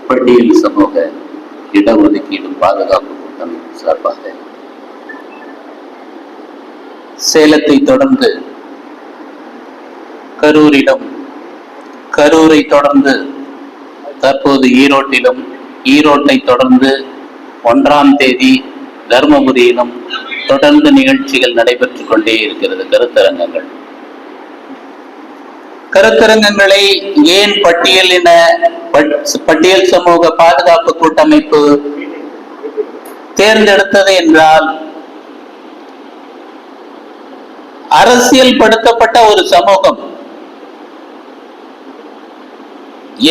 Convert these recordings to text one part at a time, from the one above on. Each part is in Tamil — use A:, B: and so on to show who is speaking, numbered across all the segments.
A: பட்டியல் சமூக இடஒதுக்கீடு பாதுகாப்பு கூட்டமைப்பு சார்பாக சேலத்தை தொடர்ந்து கரூரை தொடர்ந்து தற்போது ஈரோட்டிலும், ஈரோட்டை தொடர்ந்து 1ஆம் தேதி தர்மபுரியிலும் தொடர்ந்து நிகழ்ச்சிகள் நடைபெற்றுக் கொண்டே இருக்கிறது. கருத்தரங்கங்களை ஏன் பட்டியல் சமூக பாதுகாப்பு கூட்டமைப்பு தேர்ந்தெடுத்தது என்றால், அரசியல் படுத்தப்பட்ட ஒரு சமூகம்,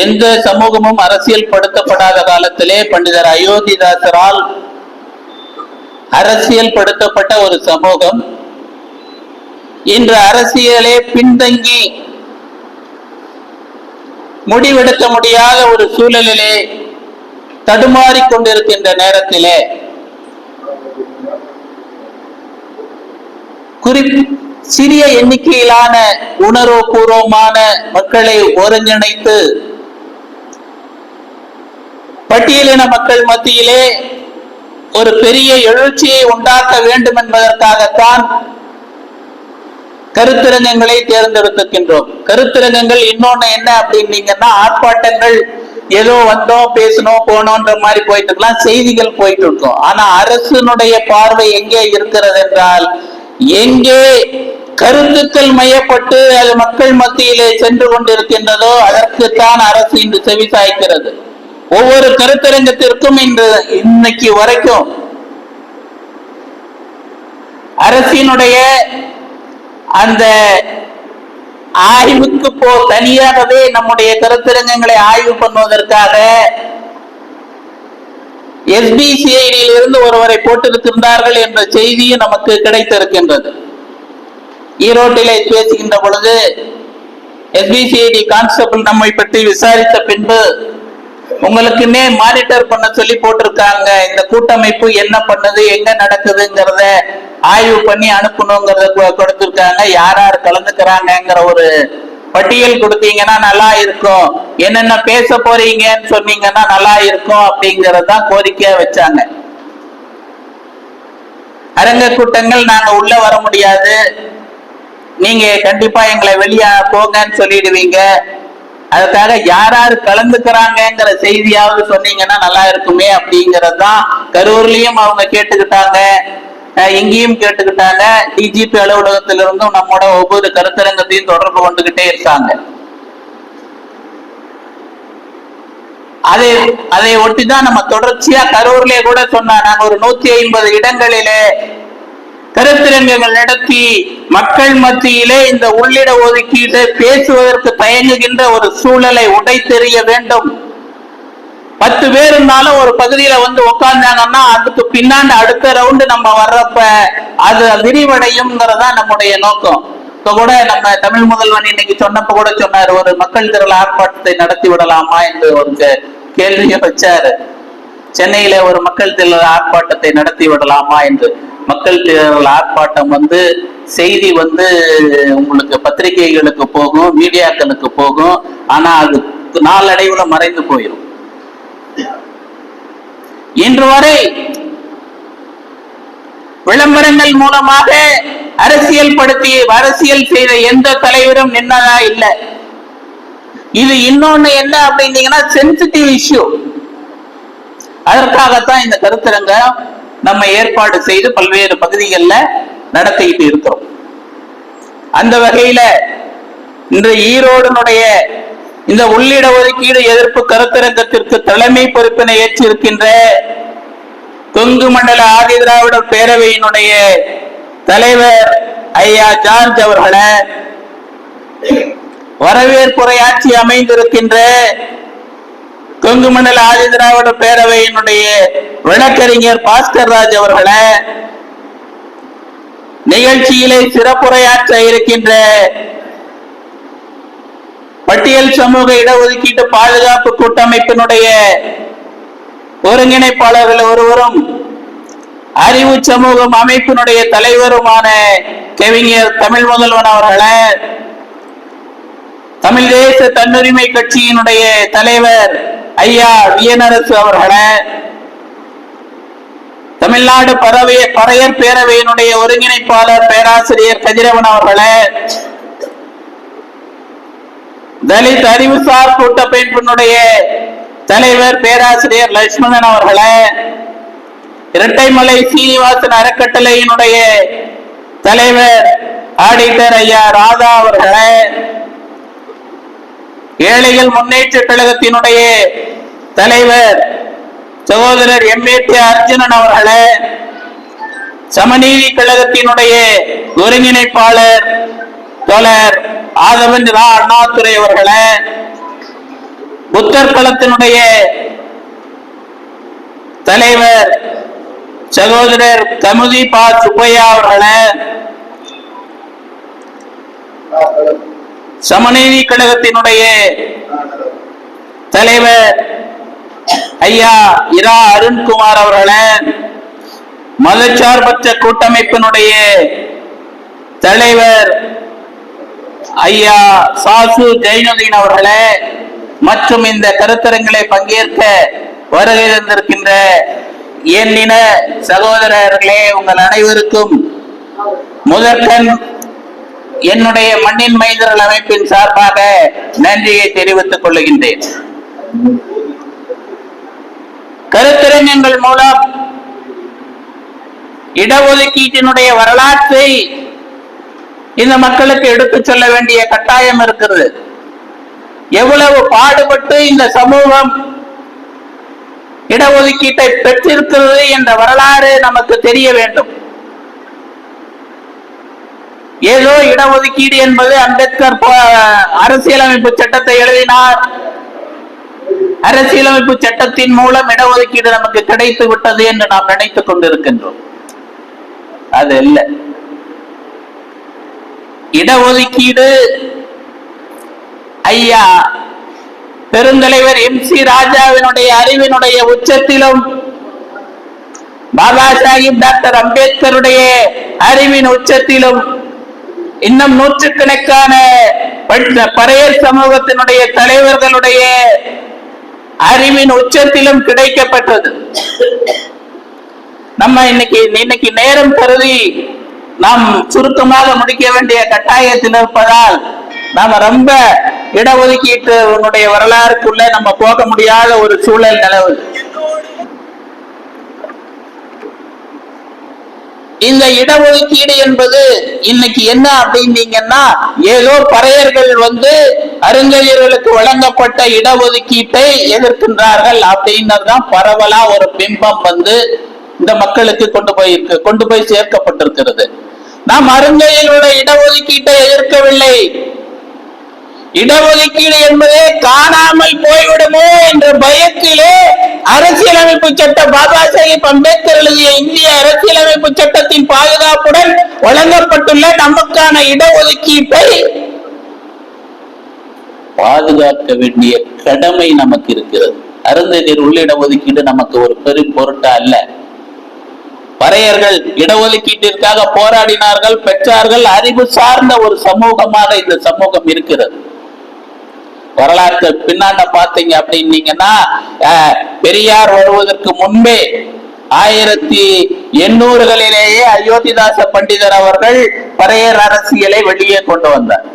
A: எந்த சமூகமும் அரசியல் படுத்தப்படாத காலத்திலே பண்டிதர் அயோத்திதாசரால் அரசியல் படுத்தப்பட்ட ஒரு சமூகம் இன்று அரசியலே பின்தங்கி முடிவெடுக்க முடியாத ஒரு சூழலிலே தடுமாறிக் கொண்டிருக்கின்ற நேரத்திலே சிறிய எண்ணிக்கையிலான உணர்வுபூர்வமான மக்களை ஒருங்கிணைத்து பட்டியலின மக்கள் மத்தியிலே ஒரு பெரிய எழுச்சியை உண்டாக்க வேண்டும் என்பதற்காகத்தான் கருத்தரங்கங்களை தேர்ந்தெடுத்திருக்கின்றோம். கருத்தரங்கங்கள் இன்னொன்னு என்ன அப்படின்னீங்கன்னா, ஆர்ப்பாட்டங்கள் ஏதோ வந்தோம் பேசணும் போனோன்ற மாதிரி போயிட்டு இருக்கலாம், செய்திகள் போயிட்டு இருக்கோம். ஆனா அரசினுடைய பார்வை எங்கே இருக்கிறது என்றால், எங்கே கருத்துக்கள் மையப்பட்டு அது மக்கள் மத்தியிலே சென்று கொண்டிருக்கின்றதோ அதற்குத்தான் அரசு இன்று செவி சாய்க்கிறது. ஒவ்வொரு கருத்தரங்கத்திற்கும் இன்னைக்கு வரைக்கும் அரசினுடைய அந்த ஆய்வுக்கு தனியாகவே நம்முடைய கருத்தரங்கங்களை ஆய்வு பண்ணுவதற்காக SBCID இருந்து ஒருவரை போட்டிருக்கின்றார்கள் என்ற செய்தியும் நமக்கு கிடைத்திருக்கின்றது. ஈரோட்டிலே பேசுகின்ற பொழுது SBCID கான்ஸ்டபிள் நம்மை பற்றி விசாரித்த பின்பு உங்களுக்குன்னே மானிட்டர் பண்ண சொல்லி போட்டிருக்காங்க, இந்த கூட்டமைப்பு என்ன பண்ணுது எங்க நடக்குதுங்கிறத ஆய்வு பண்ணி அனுப்பணுங்கிறத கொடுத்திருக்காங்க, யார் யார் கலந்துக்கிறாங்கிற ஒரு பட்டியல் கொடுத்தீங்கன்னா நல்லா இருக்கும், என்னென்ன பேச போறீங்கன்னு சொன்னீங்கன்னா நல்லா இருக்கும் அப்படிங்கறதான் கோரிக்கையா வச்சாங்க. அரங்க கூட்டங்கள் நாங்க உள்ள வர முடியாது, நீங்க கண்டிப்பா எங்களை வெளியே போங்கன்னு சொல்லிடுவீங்க, அதுக்காக யார் யார் கலந்துக்கிறாங்கிற செய்தியாவது சொன்னீங்கன்னா நல்லா இருக்குமே அப்படிங்கறதுதான் கரூர்லயும் அவங்க கேட்டுக்கிட்டாங்க, இங்கேயும் கேட்டுக்கிட்டாங்க. DGP அலுவலகத்திலிருந்தும் நம்மோட ஒவ்வொரு கருத்தரங்கத்தையும் தொடர்பு கொண்டுகிட்டே இருக்காங்க. அதை ஒட்டிதான் நம்ம தொடர்ச்சியா கரூர்லயே கூட சொன்னா, நாங்க ஒரு 150 இடங்களிலே கருத்தரங்கங்கள் நடத்தி மக்கள் மத்தியிலே இந்த உள்ளிட ஒதுக்கீடு பேசுவதற்கு தயங்குகின்ற ஒரு சூழலை உடைத்தெறிய வேண்டும். 10 பேர் இருந்தாலும் ஒரு பகுதியில வந்து உட்கார்ந்தாங்கன்னா அதுக்கு பின்னாண்டு அடுத்த ரவுண்டு நம்ம வர்றப்ப அது விரிவடையும்ங்கிறதா நம்முடைய நோக்கம். இப்ப கூட நம்ம தமிழ் முதல்வன் இன்னைக்கு சொன்னப்ப கூட சொன்னாரு, ஒரு மக்கள் திரள் ஆர்ப்பாட்டத்தை நடத்தி விடலாமா என்று ஒரு கேள்வியை வச்சாரு. சென்னையில ஒரு மக்கள் திரள் ஆர்ப்பாட்டத்தை நடத்தி விடலாமா என்று. மக்கள் திரள் ஆர்ப்பாட்டம் செய்தி உங்களுக்கு பத்திரிகைகளுக்கு போகும், மீடியாக்களுக்கு போகும், ஆனா அது நாளடைவுல மறைந்து போயிடும். இன்று வரை விளம்பரங்கள் மூலமாக அரசியல் செய்த எந்த தலைவரும் நின்னதா இல்லை. இது இன்னொன்னு என்ன அப்படின்னீங்கன்னா சென்சிட்டிவ் இஷ்யூ. அதற்காகத்தான் இந்த கருத்தரங்கம் நம்ம ஏற்பாடு செய்து பல்வேறு பகுதிகளில் நடத்திட்டு இருக்கிறோம். அந்த வகையில இன்று ஈரோடுனுடைய இந்த உள்ளிட ஒதுக்கீடு எதிர்ப்பு கருத்தரங்கத்திற்கு தலைமை பொறுப்பினை ஏற்றிருக்கின்ற கொங்கு மண்டல ஆதி திராவிடர் பேரவையினுடைய தலைவர் ஐயா ஜார்ஜ் அவர்களை, வரவேற்புரையாற்றி அமைந்திருக்கின்ற கொங்கு மண்டல ஆதி திராவிடர் பேரவையினுடைய வழக்கறிஞர் பாஸ்கர் ராஜ் அவர்களை, நிகழ்ச்சியிலே சிறப்புரையாற்ற இருக்கின்ற பட்டியல் சமூக இடஒதுக்கீட்டு பாதுகாப்பு கூட்டமைப்பினுடைய ஒருங்கிணைப்பாளர்கள் ஒருவரும் அறிவு சமூகம் அமைப்பினுடைய தலைவருமான கவிஞர் தமிழ் முதல்வன் அவர்களே, தமிழ் தேச தன்னுரிமை கட்சியினுடைய தலைவர் ஐயா வியனரசு அவர்களே, தமிழ்நாடு பறையர் பேரவையினுடைய ஒருங்கிணைப்பாளர் பேராசிரியர் கதிரவன் அவர்களே, தலித் அறிவுசார் கூட்டமைப்பினுடைய தலைவர் பேராசிரியர் லட்சுமணன் அவர்களே, இரட்டைமலை சீனிவாசன் அறக்கட்டளையினுடைய தலைவர் ஆடிட்டர் ஐயா ராதா அவர்களே, ஏழைகள் முன்னேற்ற கழகத்தினுடைய தலைவர் சகோதரர் எம்ஏடி அர்ஜுனன் அவர்களே, சமநீதி கழகத்தினுடைய ஒருங்கிணைப்பாளர் தோழர் ஆதவன் ரா அண்ணாதுரை அவர்களே, புத்தர் களத்தினுடைய தலைவர் சகோதரர் கமுதி பா சுப்பையா அவர்களே, சமநீதி கழகத்தினுடைய தலைவர் ஐயா இரா அருண்குமார் அவர்களே, மதச்சார்பற்ற கூட்டமைப்பினுடைய தலைவர் ஐயா சாசு ஜெயினுதீன் அவர்களே, மற்றும் இந்த கருத்தரங்களை பங்கேற்க வருகை தந்திருக்கின்ற எண்ணின சகோதரர்களே, உங்கள் அனைவருக்கும் முதற்கண் என்னுடைய மண்ணின் மைந்தர்கள் அமைப்பின் சார்பாக நன்றியை தெரிவித்துக் கொள்கின்றேன். கருத்தரங்கங்கள் மூலம் இடஒதுக்கீட்டினுடைய வரலாற்றை இந்த மக்களுக்கு எடுத்துச் சொல்ல வேண்டிய கட்டாயம் இருக்கிறது. எவ்வளவு பாடுபட்டு இந்த சமூகம் இடஒதுக்கீட்டை பெற்றிருக்கிறது என்ற வரலாறு நமக்கு தெரிய வேண்டும். ஏதோ இடஒதுக்கீடு என்பது அம்பேத்கர் அரசியலமைப்பு சட்டத்தை எழுதினார், அரசியலமைப்பு சட்டத்தின் மூலம் இடஒதுக்கீடு நமக்கு கிடைத்து விட்டது என்று நாம் நினைத்துக் கொண்டிருக்கின்றோம். அது இல்ல. இடஒதுக்கீடு ஐயா பெருந்தலைவர் MC ராஜாவினுடைய அறிவினுடைய உச்சத்திலும், பாபா சாஹிப் டாக்டர் அம்பேத்கருடைய அறிவின் உச்சத்திலும், இன்னும் நூற்றுக்கணக்கான பறையர் சமூகத்தினுடைய தலைவர்களுடைய அறிவின் உச்சத்திலும் கிடைக்கப்பட்டது. நம்ம இன்னைக்கு நேரம் கருதி நாம் சுருக்கமாக முடிக்க வேண்டிய கட்டாயத்தில் இருப்பதால் நாம ரொம்ப இடஒதுக்கீட்டு வரலாறுக்குள்ள நம்ம போக முடியாத ஒரு சூழல் நிலவுது. இந்த இடஒதுக்கீடு என்பது இன்னைக்கு என்ன அப்படின்னீங்கன்னா, ஏதோ பறையர்கள் அறிஞர்களுக்கு வழங்கப்பட்ட இடஒதுக்கீட்டை எதிர்க்கின்றார்கள் அப்படின்னதுதான் பரவலா ஒரு பிம்பம் இந்த மக்களுக்கு கொண்டு போய் சேர்க்கப்பட்டிருக்கிறது. நாம் அறிஞர்களோட இடஒதுக்கீட்டை எதிர்க்கவில்லை. இடஒதுக்கீடு என்பதே காணாமல் போய்விடுமோ என்ற பயத்திலே அரசியலமைப்பு சட்டம் பாபா சாஹிப் அம்பேத்கர் எழுதிய இந்திய அரசியலமைப்பு சட்டத்தின் பாதுகாப்புடன் வழங்கப்பட்டுள்ள நமக்கான இடஒதுக்கீட்டை பாதுகாக்க வேண்டிய கடமை நமக்கு இருக்கிறது. அறிஞர் உள்ள இடஒதுக்கீடு நமக்கு ஒரு பெரும் பொருட்டா அல்ல. பறையர்கள் இடஒதுக்கீட்டிற்காக போராடினார்கள், பெற்றார்கள். அறிவு சார்ந்த ஒரு சமூகமாக இந்த சமூகம் இருக்கிறது. வரலாற்று பின்னாண்ட பாத்தீங்க அப்படின்னீங்கன்னா, பெரியார் வருவதற்கு முன்பே 1800களிலேயே அயோத்திதாச பண்டிதர் அவர்கள் பறையர் அரசியலை வெளியே கொண்டு வந்தார்.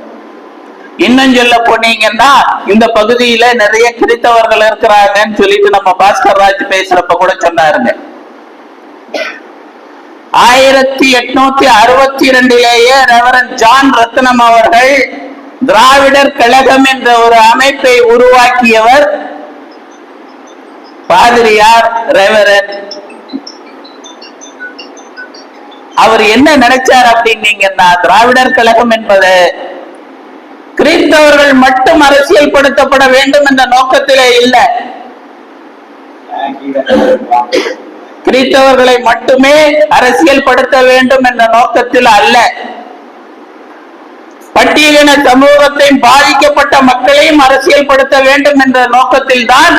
A: இன்னும் சொல்ல போனீங்கன்னா, இந்த பகுதியில நிறைய கிறித்தவர்கள் இருக்கிறாங்கன்னு சொல்லிட்டு நம்ம பாஸ்கர் ராஜ் பேசுறப்ப கூட சொன்னாருங்க. 1862லேயே ரெவரண்ட் ஜான் ரத்னம் அவர்கள் திராவிடர் கழகம் என்ற ஒரு அமைப்பை உருவாக்கியவர் பாதிரியார் ரெவரண்ட். அவர் என்ன நினைச்சார் அப்படின்னீங்கன்னா, திராவிடர் கழகம் என்பது கிறிஸ்தவர்கள் மட்டும் அரசியல் படுத்தப்பட வேண்டும் என்ற நோக்கத்திலே இல்லை, கிறிஸ்தவர்களை மட்டுமே அரசியல் படுத்த வேண்டும் என்ற நோக்கத்தில் அல்ல, பட்டியலின சமூகத்தை பாதிக்கப்பட்ட மக்களையும் அரசியல் படுத்த வேண்டும் என்ற நோக்கத்தில் தான்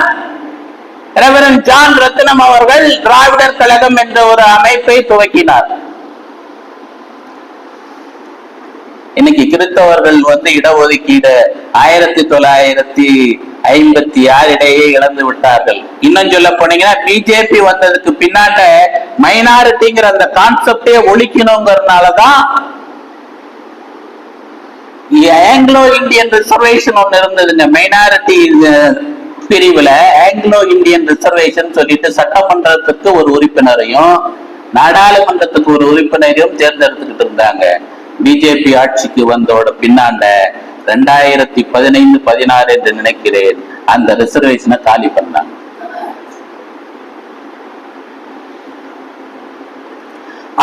A: ரெவரண்ட் ஜான் ரத்னம் அவர்கள் திராவிடர் கழகம் என்ற ஒரு அமைப்பை துவக்கினார். இன்னைக்கு கிறிஸ்தவர்கள் இடஒதுக்கீடு 1956 இடையே இழந்து விட்டார்கள். இன்னும் சொல்ல போனீங்கன்னா பிஜேபி வந்ததுக்கு பின்னாண்ட மைனாரிட்டிங்கிற அந்த கான்செப்டே ஒழிக்கணுங்கிறதுனாலதான் ஆங்கிலோ இந்தியன் ரிசர்வேஷன் ஒண்ணு இருந்ததுங்க. மைனாரிட்டி பிரிவுல ஆங்கிலோ இந்தியன் ரிசர்வேஷன் சொல்லிட்டு சட்டமன்றத்துக்கு ஒரு உறுப்பினரையும் நாடாளுமன்றத்துக்கு ஒரு உறுப்பினரையும் தேர்ந்தெடுத்துக்கிட்டு இருந்தாங்க. பிஜேபி ஆட்சிக்கு வந்தோட பின்னாண்ட 2015-16 என்று நினைக்கிறேன் அந்த ரிசர்வேஷனை காலி பண்ணாங்க.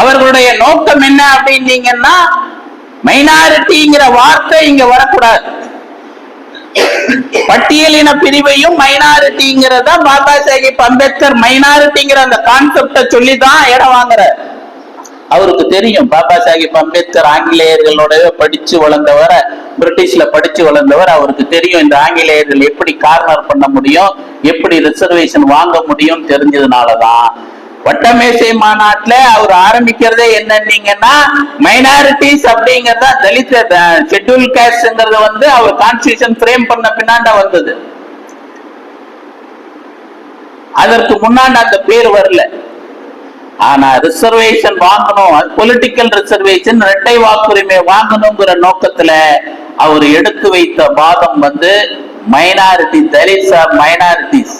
A: அவர்களுடைய நோக்கம் என்ன அப்படின்னீங்கன்னா மைனாரிட்டிங்கிற வார்த்தை இங்க வரக்கூடாது. பட்டியலின பிரிவையும் மைனாரிட்டிங்கிறத பாபா சாஹிப் அம்பேத்கர் மைனாரிட்டிங்கிற அந்த கான்செப்ட சொல்லிதான் இடம் வாங்குறார். அவருக்கு தெரியும் பாபா சாஹிப் அம்பேத்கர் ஆங்கிலேயர்களோட படிச்சு வளர்ந்தவர், பிரிட்டிஷ்ல படிச்சு வளர்ந்தவர். அவருக்கு தெரியும் இந்த ஆங்கிலேயர்கள் எப்படி கார்னர் பண்ண முடியும், எப்படி ரிசர்வேஷன் வாங்க முடியும் தெரிஞ்சதுனாலதான் வட்டமேசை மாநாட்டுல அவர் ஆரம்பிக்கிறதே என்னன்னீங்கன்னா மைனாரிட்டிஸ் அப்படிங்கறத தலித் ஷெட்யூல் காஸ்ட்ங்கிறது அவர் கான்ஸ்டிடியூஷன் ஃப்ரேம் பண்ண பின்னாண்ட வந்தது. அதற்கு முன்னாண்ட அந்த பேர் வரல. ஆனா ரிசர்வேஷன் வாங்கணும், பொலிட்டிக்கல் ரிசர்வேஷன் இரட்டை வாக்குரிமை வாங்கணுங்கிற நோக்கத்துல அவர் எடுத்து வைத்த வாதம் minority Dalits are minorities,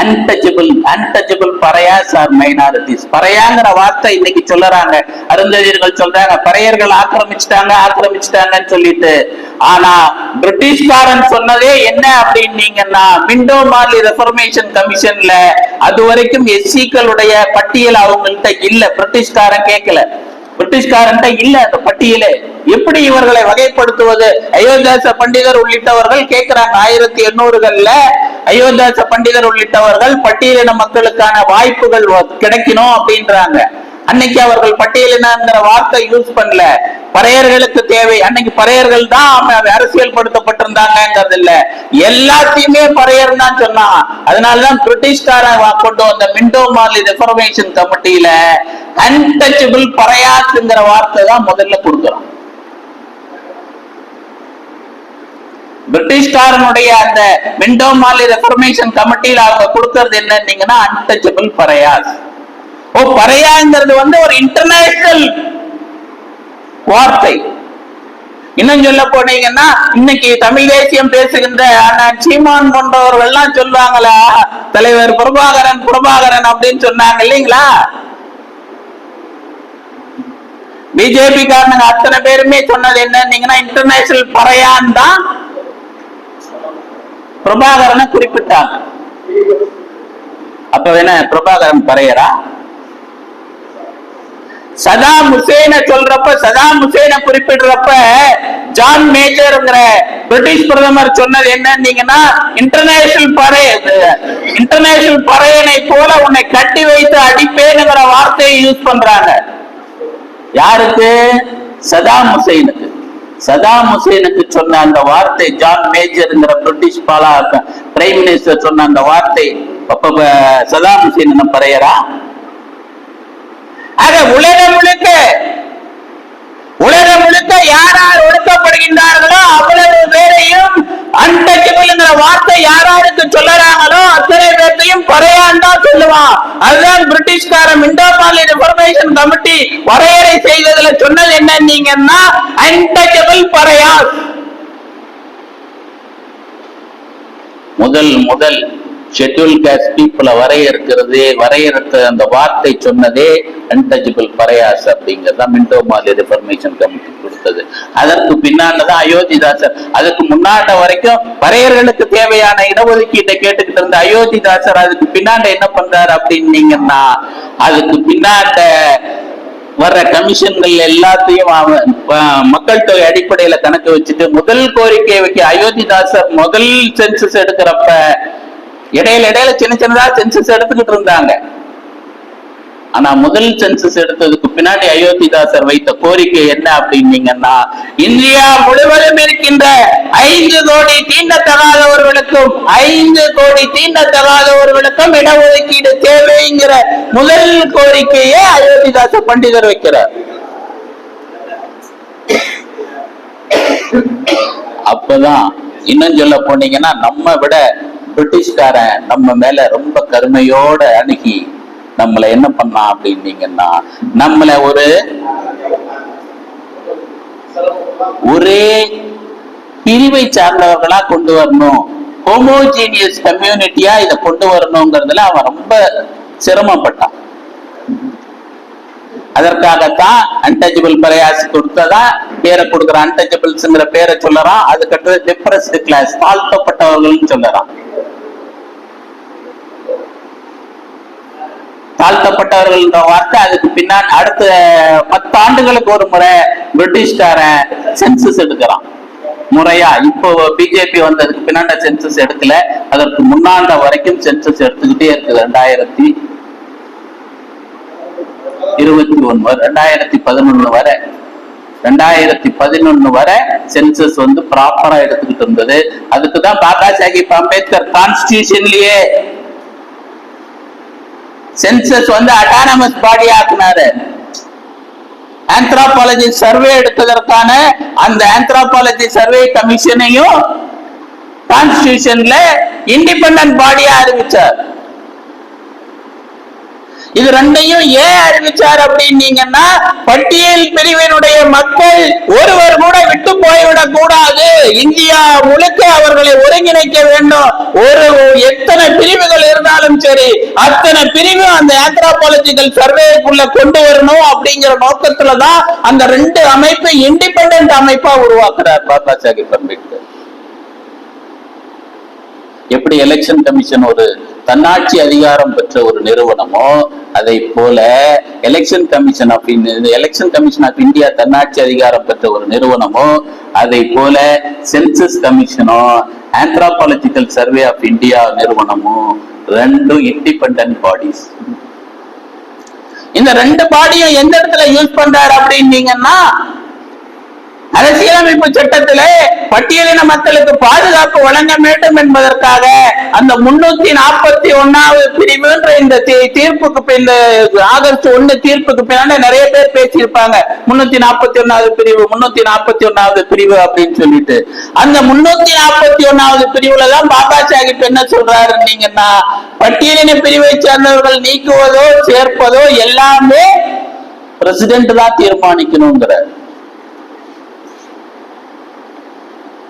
A: untouchable Paraiyas are minorities. பறையாங்கிற வார்த்தை இன்னைக்கு சொல்றாங்க, அருந்ததியர்கள் சொல்றாங்க பறையர்கள் ஆக்கிரமிச்சிட்டாங்கன்னு சொல்லிட்டு. ஆனா பிரிட்டிஷ்காரன் சொன்னதே என்ன அப்படின்னீங்கன்னா விண்டோ மார்லி ரெஃபர்மேஷன் கமிஷன்ல அது வரைக்கும் எஸ்சிக்களுடைய பட்டியல் அவங்கள்ட்ட இல்ல. பிரிட்டிஷ்காரன் கேட்கல, பிரிட்டிஷ்காரன்ட்ட இல்ல அந்த பட்டியலே. எப்படி இவர்களை வகைப்படுத்துவது? அயோத்தியாச பண்டிதர் உள்ளிட்டவர்கள் கேட்கிறாங்க. 1800கள்ல அயோத்தியாச பண்டிதர் உள்ளிட்டவர்கள் பட்டியலின மக்களுக்கான வாய்ப்புகள் கிடைக்கணும் அப்படின்றாங்க. அன்னைக்கு அவர்கள் பட்டியலினங்கிற வார்த்தை யூஸ் பண்ணல. பறையர்களுக்கு தேவை, அன்னைக்கு பறையர்கள் தான் அரசியல் படுத்தப்பட்டிருந்தாங்கிறது இல்ல, எல்லாத்தையுமே பறையர் தான் சொன்னாங்க. அதனாலதான் பிரிட்டிஷ்காரன் கொண்டு வந்த மிண்டோ மார்லி ரெஃபர்மேஷன் கமிட்டியில அன்டச்சபிள் பறையாஸ்ங்கிற வார்த்தை தான் முதல்ல கொடுக்கிறோம். பிரிட்டிஷ்காரனுடைய அந்த மிண்டோ மார்லி ரெஃபர்மேஷன் கமிட்டியில அவங்க கொடுக்கிறது என்னன்னீங்கன்னா அன்டச்சபிள் பறையாஸ். பறையாங்கிறது ஒரு இன்டர்நேஷனல் வார்த்தை. இன்னும் சொல்ல போனீங்கன்னா இன்னைக்கு தமிழ் தேசியம் பேசுகின்ற சீமான் போன்றவர்கள் எல்லாம் சொல்லுவாங்களா, தலைவர் பிரபாகரன் அப்படின்னு சொன்னாங்க இல்லைங்களா? பிஜேபி காரனுங்க அத்தனை பேருமே சொன்னது என்னன்னீங்கன்னா இன்டர்நேஷனல் பறையான் தான் பிரபாகரனை குறிப்பிட்டாங்க. அப்ப வேணா பிரபாகரன் பறையரா? சதாம் ஹுசேனை சொல்றப்ப, சதாம் ஹுசேனை குறிப்பிடுறப்ப ஜான் மேஜர்ங்கிற பிரிட்டிஷ் பிரதமர் சொன்னது என்னன்னீங்கன்னா இன்டர்நேஷனல் பறையனை போல உன்னை கட்டி வைத்து அடிப்பேனுங்கிற வார்த்தையை யூஸ் பண்றாங்க. யாருக்கு? சதாம் ஹுசேனுக்கு. சதாம் ஹுசேனுக்கு சொன்ன அந்த வார்த்தை ஜான் மேஜர்ங்கிற பிரிட்டிஷ் பிரைம் மினிஸ்டர் சொன்ன அந்த வார்த்தை சதாம் ஹுசேன் என்ன பறையரா? ஆக உலகம் முழுக்க யார் ஒடுக்கப்படுகின்றார்களோ அவ்வளவு பேரையும் அன்டச்சபிள்ங்கிற வார்த்தை யாருக்கு சொல்லறாங்களோ அத்தனை பேரையும் பறையான் தான் சொல்லுவான். அதுதான் பிரிட்டிஷ்காரன் மிண்டோ மார்லி ரெஃபர்மேஷன் கமிட்டி வரையறை செய்ததுல சொன்னது என்னன்னீங்கன்னா அன்டச்சபிள் பறையாஸ். முதல் ஷெட்யூல் காஸ்ட் பீப்புளை வரையறுத்த அந்த வார்த்தை சொன்னதே அன்டச்சபிள் பறையாஸ் அப்படிங்கறத மிண்டோ மார்லி ரெஃபர்மேஷன் கமிட்டி கொடுத்தது. அதற்கு பின்னால்தான் அயோத்திதாசர், அதுக்கு முன்னாண்ட வரைக்கும் பறையர்களுக்கு தேவையான இடஒதுக்கீட்டை கேட்டுக்கிட்டு இருந்த அயோத்திதாசர் அதுக்கு பின்னாண்ட என்ன பண்றாரு அப்படின்னீங்கன்னா அதுக்கு பின்னாண்ட வர்ற கமிஷன்கள் எல்லாத்தையும் மக்கள் தொகை அடிப்படையில கணக்கு வச்சுட்டு முதல் கோரிக்கை வைக்க அயோத்திதாசர் முதல் சென்சஸ் எடுக்கிறப்ப இடையில சின்னதா சென்சஸ் எடுத்துக்கிட்டு இருந்தாங்க. ஆனா முதல் சென்சஸ் எடுத்ததுக்கு பின்னாடி அயோத்திதாசர் வைத்த கோரிக்கை என்ன அப்படின்னீங்கன்னா, இந்தியா முழுவதும் இருக்கின்ற 5 கோடி தீண்டத்தகாதவர்களுக்கும் 5 கோடி தீண்டத்தகாதவர்களுக்கும் இடஒதுக்கீடு தேவைங்கிற முதல் கோரிக்கையே அயோத்திதாச பண்டிதர் வைக்கிறார். அப்பதான் இன்னும் சொல்ல போனீங்கன்னா, நம்ம விட பிரிட்டிஷ்காரன் நம்ம மேல ரொம்ப கருமையோட அணுகி நம்மள என்ன பண்ணா அப்படின்னீங்கன்னா, நம்மள ஒரே பிரிவை சார்ந்தவர்களா கொண்டு வரணும், ஹோமோஜீனியஸ் கம்யூனிட்டியா இதை கொண்டு வரணுங்கிறதுல அவன் ரொம்ப சிரமப்பட்டான். அதற்காகத்தான் அன்டச்சபிள் பிரயாஸ் கொடுத்ததா பேரை கொடுக்குற, அன்டச்சபிள்ஸ்ங்கிற பேரை சொல்லறான். அதுக்கடுத்து டிப்ரஸ்டு கிளாஸ், தாழ்த்தப்பட்டவர்கள் சொல்லறான். தாழ்த்தப்பட்டவர்கள் வார்த்தை அதுக்கு பின்னாடி அடுத்த 10 ஆண்டுகளுக்கு ஒரு முறை பிரிட்டிஷ்காரன் சென்சஸ் எடுக்கிறான் முறையா. இப்போ பிஜேபி வந்ததுக்கு பின்னாடி சென்சஸ் எடுக்கல, அதற்கு முன்னாண்ட வரைக்கும் சென்சஸ் எடுத்துக்கிட்டே இருக்குது. 2011 வரை 2011 வரை சென்சஸ் ப்ராப்பரா எடுத்துக்கிட்டு இருந்தது. அதுக்குதான் பாபா சாஹிப் அம்பேத்கர் கான்ஸ்டிடியூஷன்லயே சென்சஸ் அட்டானமஸ் பாடி ஆக்குனாரு. ஆந்த்ரோபாலஜி சர்வே எடுத்ததற்கான அந்த ஆந்த்ரோபாலஜி சர்வே கமிஷனையும் கான்ஸ்டிடியூஷன்ல இண்டிபெண்டன்ட் பாடியா அறிவிச்சார். இது ரெண்டையும் ஏன் அறிவிச்சார் அப்படின்னீங்கன்னா, பட்டியல் பிரிவினுடைய மக்கள் ஒருவர் கூட விட்டு போய்விடக் கூடாது, இந்தியா முழுக்க அவர்களை ஒருங்கிணைக்க வேண்டும். எத்தனை பிரிவுகள் இருந்தாலும் சரி, அத்தனை பிரிவு அந்த ஆந்த்ரோபாலஜிக்கல் சர்வேக்குள்ள கொண்டு வரணும் அப்படிங்கிற நோக்கத்துலதான் அந்த 2 அமைப்பை இண்டிபெண்டன்ட் அமைப்பா உருவாக்குறார் பாபா சாஹிப் அம்பேத்கர். எப்படி எலெக்ஷன் கமிஷன் ஒரு தன்னாட்சி அதிகாரம் பெற்ற ஒரு நிறுவனமோ, அதை போல எலெக்ஷன் கமிஷன் ஆஃப் இந்தியா தன்னாட்சி அதிகாரம் பெற்ற ஒரு நிறுவனமோ, அதை போல சென்சஸ் கமிஷனோ ஆந்த்ரோபாலஜிக்கல் சர்வே ஆஃப் இந்தியா நிறுவனமோ 2 இண்டிபெண்டன்ட் பாடிஸ். இந்த 2 பாடியும் எந்த இடத்துல யூஸ் பண்றாரு அப்படின்னீங்கன்னா, அரசியலமைப்பு சட்டத்திலே பட்டியலின மக்களுக்கு பாதுகாப்பு வழங்க வேண்டும் என்பதற்காக அந்த 341வது பிரிவுன்ற இந்த தீர்ப்புக்கு, இந்த ஆகஸ்ட் 1 தீர்ப்புக்கு பின்னாடி நிறைய பேர் பேசியிருப்பாங்க. 341வது பிரிவு 341வது பிரிவு அப்படின்னு சொல்லிட்டு, அந்த 341வது பிரிவுலதான் பாபா சாஹிப் என்ன சொல்றாருன்னீங்கன்னா, பட்டியலின பிரிவை சேர்ந்தவர்கள் நீக்குவதோ சேர்ப்பதோ எல்லாமே பிரசிடென்ட் தான் தீர்மானிக்கணுங்கிறார்.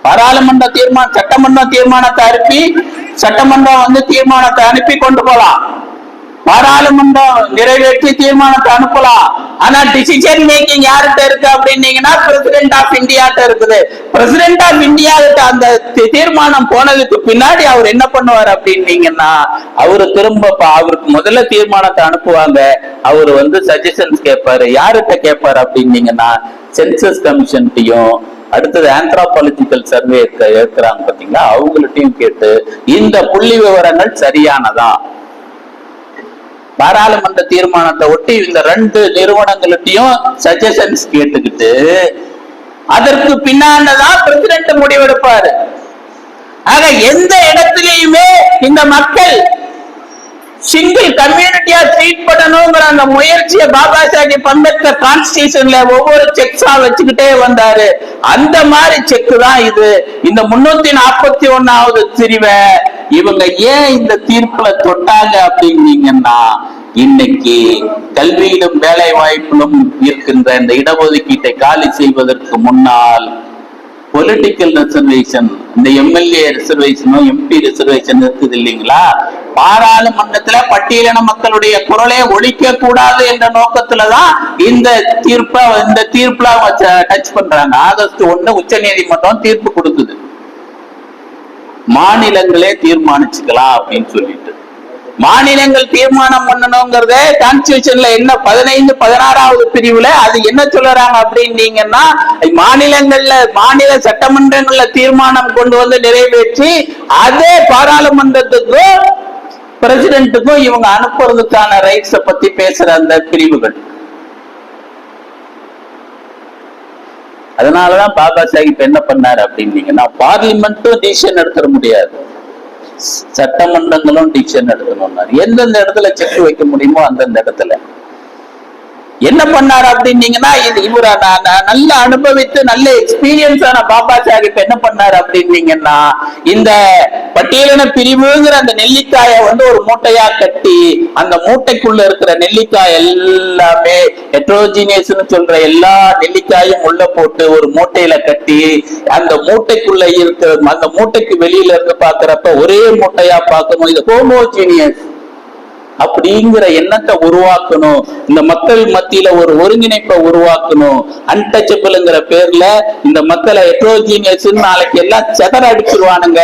A: பாராளுமன்ற தீர்மானம், சட்டமன்ற தீர்மானத்தை அனுப்பி சட்டமன்றம் தீர்மானத்தை அனுப்பி கொண்டு போலாம், பாராளுமன்றம் நிறைவேற்றி தீர்மானத்தை அனுப்பலாம். ஆனா டிசிஷன் மேக்கிங் யார்கிட்ட இருக்கு அப்படின்னீங்கன்னா, பிரசிடென்ட் ஆஃப் இந்தியாட்ட இருக்குது. பிரசிடென்ட் ஆஃப் இந்தியா அந்த தீர்மானம் போனதுக்கு பின்னாடி அவர் என்ன பண்ணுவார் அப்படின்னீங்கன்னா, அவரு திரும்ப அவருக்கு முதல்ல தீர்மானத்தை அனுப்புவாங்க, அவரு சஜஷன்ஸ் கேட்பாரு. யார்கிட்ட கேட்பாரு அப்படின்னீங்கன்னா, சென்சஸ் கமிஷன்ட்டையும், அடுத்தது ஆந்த்ரோபாலஜிக்கல் சர்வே இருக்கிறாங்க பாத்தீங்களா, அவங்கள்ட்டையும் கேட்டு இந்த புள்ளி விவரங்கள் சரியானதா, பாராளுமன்ற தீர்மானத்தை ஒட்டி இந்த 2 நிறுவனங்கள்ட்டையும் சஜஷன்ஸ் கேட்டுக்கிட்டு அதற்கு பின்னால்தான் பிரசிடென்ட் முடிவெடுப்பாரு. ஆக எந்த இடத்திலேயுமே இந்த மக்கள் சிங்கிள் கம்யூனிட்டியா ட்ரீட் பண்ணணுங்கிற அந்த முயற்சியை பாபா சாஹிப் அம்பேத்கர் கான்ஸ்டிடியூஷன்ல ஒவ்வொரு செக்ஸா வச்சுக்கிட்டே வந்தாரு. அந்த மாதிரி செக் தான் இது. இந்த 341வது பிரிவை இவங்க ஏன் இந்த தீர்ப்புல தொட்டாங்க அப்படின்னீங்கன்னா, இன்னைக்கு கல்வியிலும் வேலை வாய்ப்பிலும் இருக்கின்ற இந்த இடஒதுக்கீட்டை காலி செய்வதற்கு முன்னால் பொலிட்டிக்கல் ரிசர்வேஷன், இந்த எம்எல்ஏ ரிசர்வேஷனும் எம்பி ரிசர்வேஷன் இருக்குது இல்லைங்களா, பாராளுமன்றத்துல பட்டியலின மக்களுடைய குரலை ஒழிக்க கூடாது என்ற நோக்கத்துலதான் இந்த தீர்ப்புல டச் பண்றாங்க. ஆகஸ்ட் 1 உச்ச நீதிமன்றம் தீர்ப்பு கொடுக்குது, மாநிலங்களே தீர்மானிச்சுக்கலாம் அப்படின்னு சொல்லிட்டு. மாநிலங்கள் தீர்மானம் பண்ணணுங்கிறத கான்ஸ்டிடியூஷன்ல என்ன 15, 16வது பிரிவுல அது என்ன சொல்றாங்க அப்படின்னீங்கன்னா, மாநிலங்கள்ல மாநில சட்டமன்றங்கள்ல தீர்மானம் கொண்டு நிறைவேற்றி அதே பாராளுமன்றத்துக்கு பிரசிடென்ட்டுக்கும் இவங்க அனுப்புறதுக்கான ரைட்ஸ பத்தி பேசுற அந்த பிரிவுகள். அதனாலதான் பாபா சாஹிப் என்ன பண்ணாரு அப்படின்னீங்கன்னா, பார்லிமெண்ட்டும் டிசிஷன் எடுத்துட முடியாது, சட்டமன்றங்களும் டிசிஷன் எடுக்கணும். எந்தெந்த இடத்துல செக் வைக்க முடியுமோ அந்தந்த இடத்துல என்ன பண்ணாரு அப்படின்னீங்கன்னா, இவர நல்ல அனுபவித்து நல்ல எக்ஸ்பீரியன்ஸ் ஆன பாபா சாஹிப் என்ன பண்ணாரு அப்படின்னீங்கன்னா, இந்த பட்டியலின பிரிவுங்கிற அந்த நெல்லிக்காயை ஒரு மூட்டையா கட்டி அந்த மூட்டைக்குள்ள இருக்கிற நெல்லிக்காய் எல்லாமே ஹெட்ரோஜினியஸ்னு சொல்ற எல்லா நெல்லிக்காயும் உள்ள போட்டு ஒரு மூட்டையில கட்டி அந்த மூட்டைக்குள்ள இருக்கிற அந்த மூட்டைக்கு வெளியில இருந்து பாக்குறப்ப ஒரே மூட்டையா பார்க்கணும், இது ஹோமோஜீனியஸ் அப்படிங்கிற எண்ணத்தை உருவாக்கணும். இந்த மக்கள் மத்தியில ஒரு ஒருங்கிணைப்பை உருவாக்கணும். அன்டச்சபிள்ங்கிற பேர்ல இந்த மக்களை ஹெட்ரோஜீனியஸ் நாளைக்கு எல்லாம் செதற அடிச்சிருவானுங்க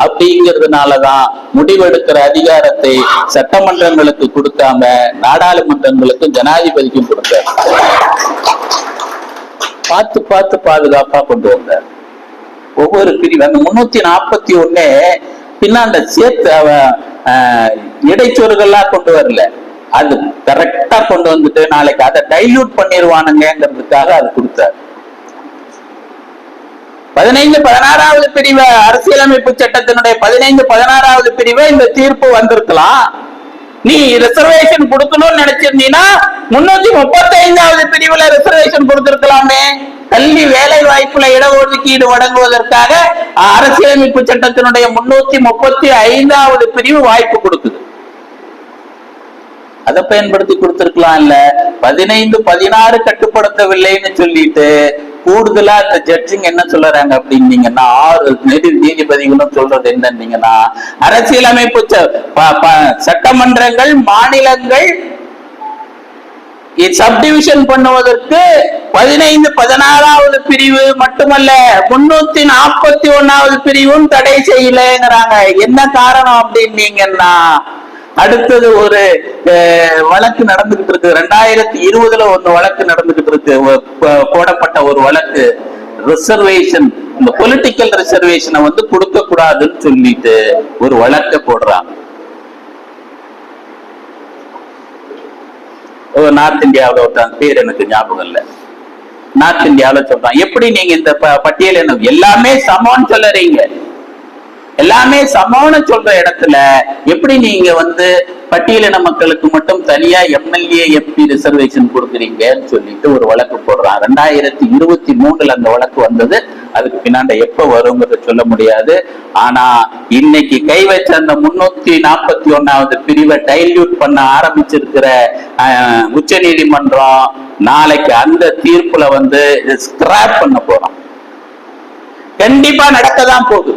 A: அப்படிங்கிறதுனாலதான் முடிவெடுக்கிற அதிகாரத்தை சட்டமன்றங்களுக்கு கொடுக்காம நாடாளுமன்றங்களுக்கும் ஜனாதிபதிக்கும் கொடுத்தார். பார்த்து பார்த்து பாதுகாப்பா கொண்டு வந்தார். ஒவ்வொரு பிரிவு அந்த 341 பின்னாண்ட சேர்த்து இடைச்சொருகள்லாம் கொண்டு வரல, அது கரெக்டா கொண்டு வந்துட்டு நாளைக்கு அதை டைல்யூட் பண்ணிடுவானுங்கிறதுக்காக அது கொடுத்தார். 15-16வது பிரிவு அரசியலமைப்பு சட்டத்தினுடைய 15-16வது பிரிவு இந்த தீர்ப்பு வந்திருக்கலாம். நீ ரிசர்வேஷன் கொடுக்கணும்னு நினைச்சிருந்தீங்கன்னா 335வது பிரிவுல ரிசர்வேஷன் கொடுத்திருக்கலாமே. கல்வி வேலை வாய்ப்புல இடஒதுக்கீடு வழங்குவதற்காக அரசியலமைப்பு சட்டத்தினுடைய 335வது பிரிவு வாய்ப்பு கொடுக்குது. அதை பயன்படுத்தி கொடுத்திருக்கலாம். இல்ல 15-16 கட்டுப்படுத்தவில்லைன்னு சொல்லிட்டு கூடுதலா இந்த ஜட்ஜிங் என்ன சொல்றாங்க அப்படின்னீங்கன்னா, 6 நீதிபதிகளும் சொல்றது என்னன்னீங்கன்னா, அரசியலமைப்பு சட்டமன்றங்கள் மாநிலங்கள் சப்டிவிஷன் பண்ணுவதற்கு 15-16வது பிரிவு மட்டுமல்ல 341வது பிரிவும் தடை செய்யலங்கிறாங்க. என்ன காரணம் அப்படின்னீங்கன்னா, அடுத்தது ஒரு வழக்கு நடந்துகிட்டு இருக்கு. 2020ல ஒன்னு வழக்கு நடந்துகிட்டு இருக்கு, போடப்பட்ட ஒரு வழக்கு. ரிசர்வேஷன், இந்த பொலிட்டிக்கல் ரிசர்வேஷனை கொடுக்க கூடாதுன்னு சொல்லிட்டு ஒரு வழக்க போடுறாங்க. நார்த் இந்தியாவில ஒருத்தன் பேர் எனக்கு ஞாபகம் இல்ல, நார்த் இந்தியாவில சொல்றான், எப்படி நீங்க இந்த பட்டியல் என்ன எல்லாமே சமம்னு சொல்றீங்க, எல்லாமே சமம்னு சொல்ற இடத்துல எப்படி நீங்க பட்டியலின மக்களுக்கு மட்டும் தனியா எம்எல்ஏ எம்பி ரிசர்வேஷன் கொடுக்குறீங்கன்னு சொல்லிட்டு ஒரு வழக்கு போடுறான். 2023ல அந்த வழக்கு வந்தது. அதுக்கு பின்னாண்ட எப்ப வருங்கிறத சொல்ல முடியாது. ஆனா இன்னைக்கு கை வச்ச அந்த 341வது பிரிவை டைல்யூட் பண்ண ஆரம்பிச்சிருக்கிற உச்ச நீதிமன்றம் நாளைக்கு அந்த தீர்ப்புல ஸ்கிராப் பண்ண போறோம். கண்டிப்பா நடக்கதான் போகுது.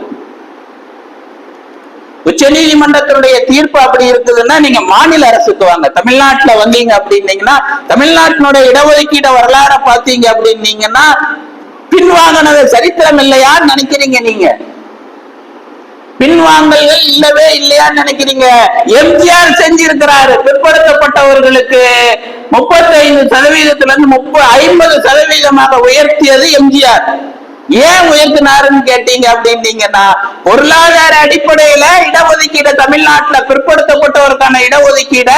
A: உச்ச நீதிமன்றத்தினுடைய தீர்ப்பு அப்படி இருக்குதுன்னா நீங்க மாநில அரசுக்கு வாங்க. தமிழ்நாட்டுல வந்தீங்க அப்படின்னீங்கன்னா, தமிழ்நாட்டினுடைய இடஒதுக்கீட வரலாற பாத்தீங்க அப்படின்னீங்கன்னா, பின்வாங்கினது சரித்திரம் இல்லையான்னு நினைக்கிறீங்க நீங்க? பின்வாங்கல்கள் இல்லவே இல்லையான்னு நினைக்கிறீங்க? எம்ஜிஆர் செஞ்சிருக்கிறாரு. பிற்படுத்தப்பட்டவர்களுக்கு 35%-இருந்து 50% உயர்த்தியது எம்ஜிஆர். ஏன் உயர்த்தினாருன்னு கேட்டீங்க அப்படின்னீங்கன்னா, பொருளாதார அடிப்படையில இடஒதுக்கீடு தமிழ்நாட்டுல பிற்படுத்தப்பட்டவருக்கான இடஒதுக்கீட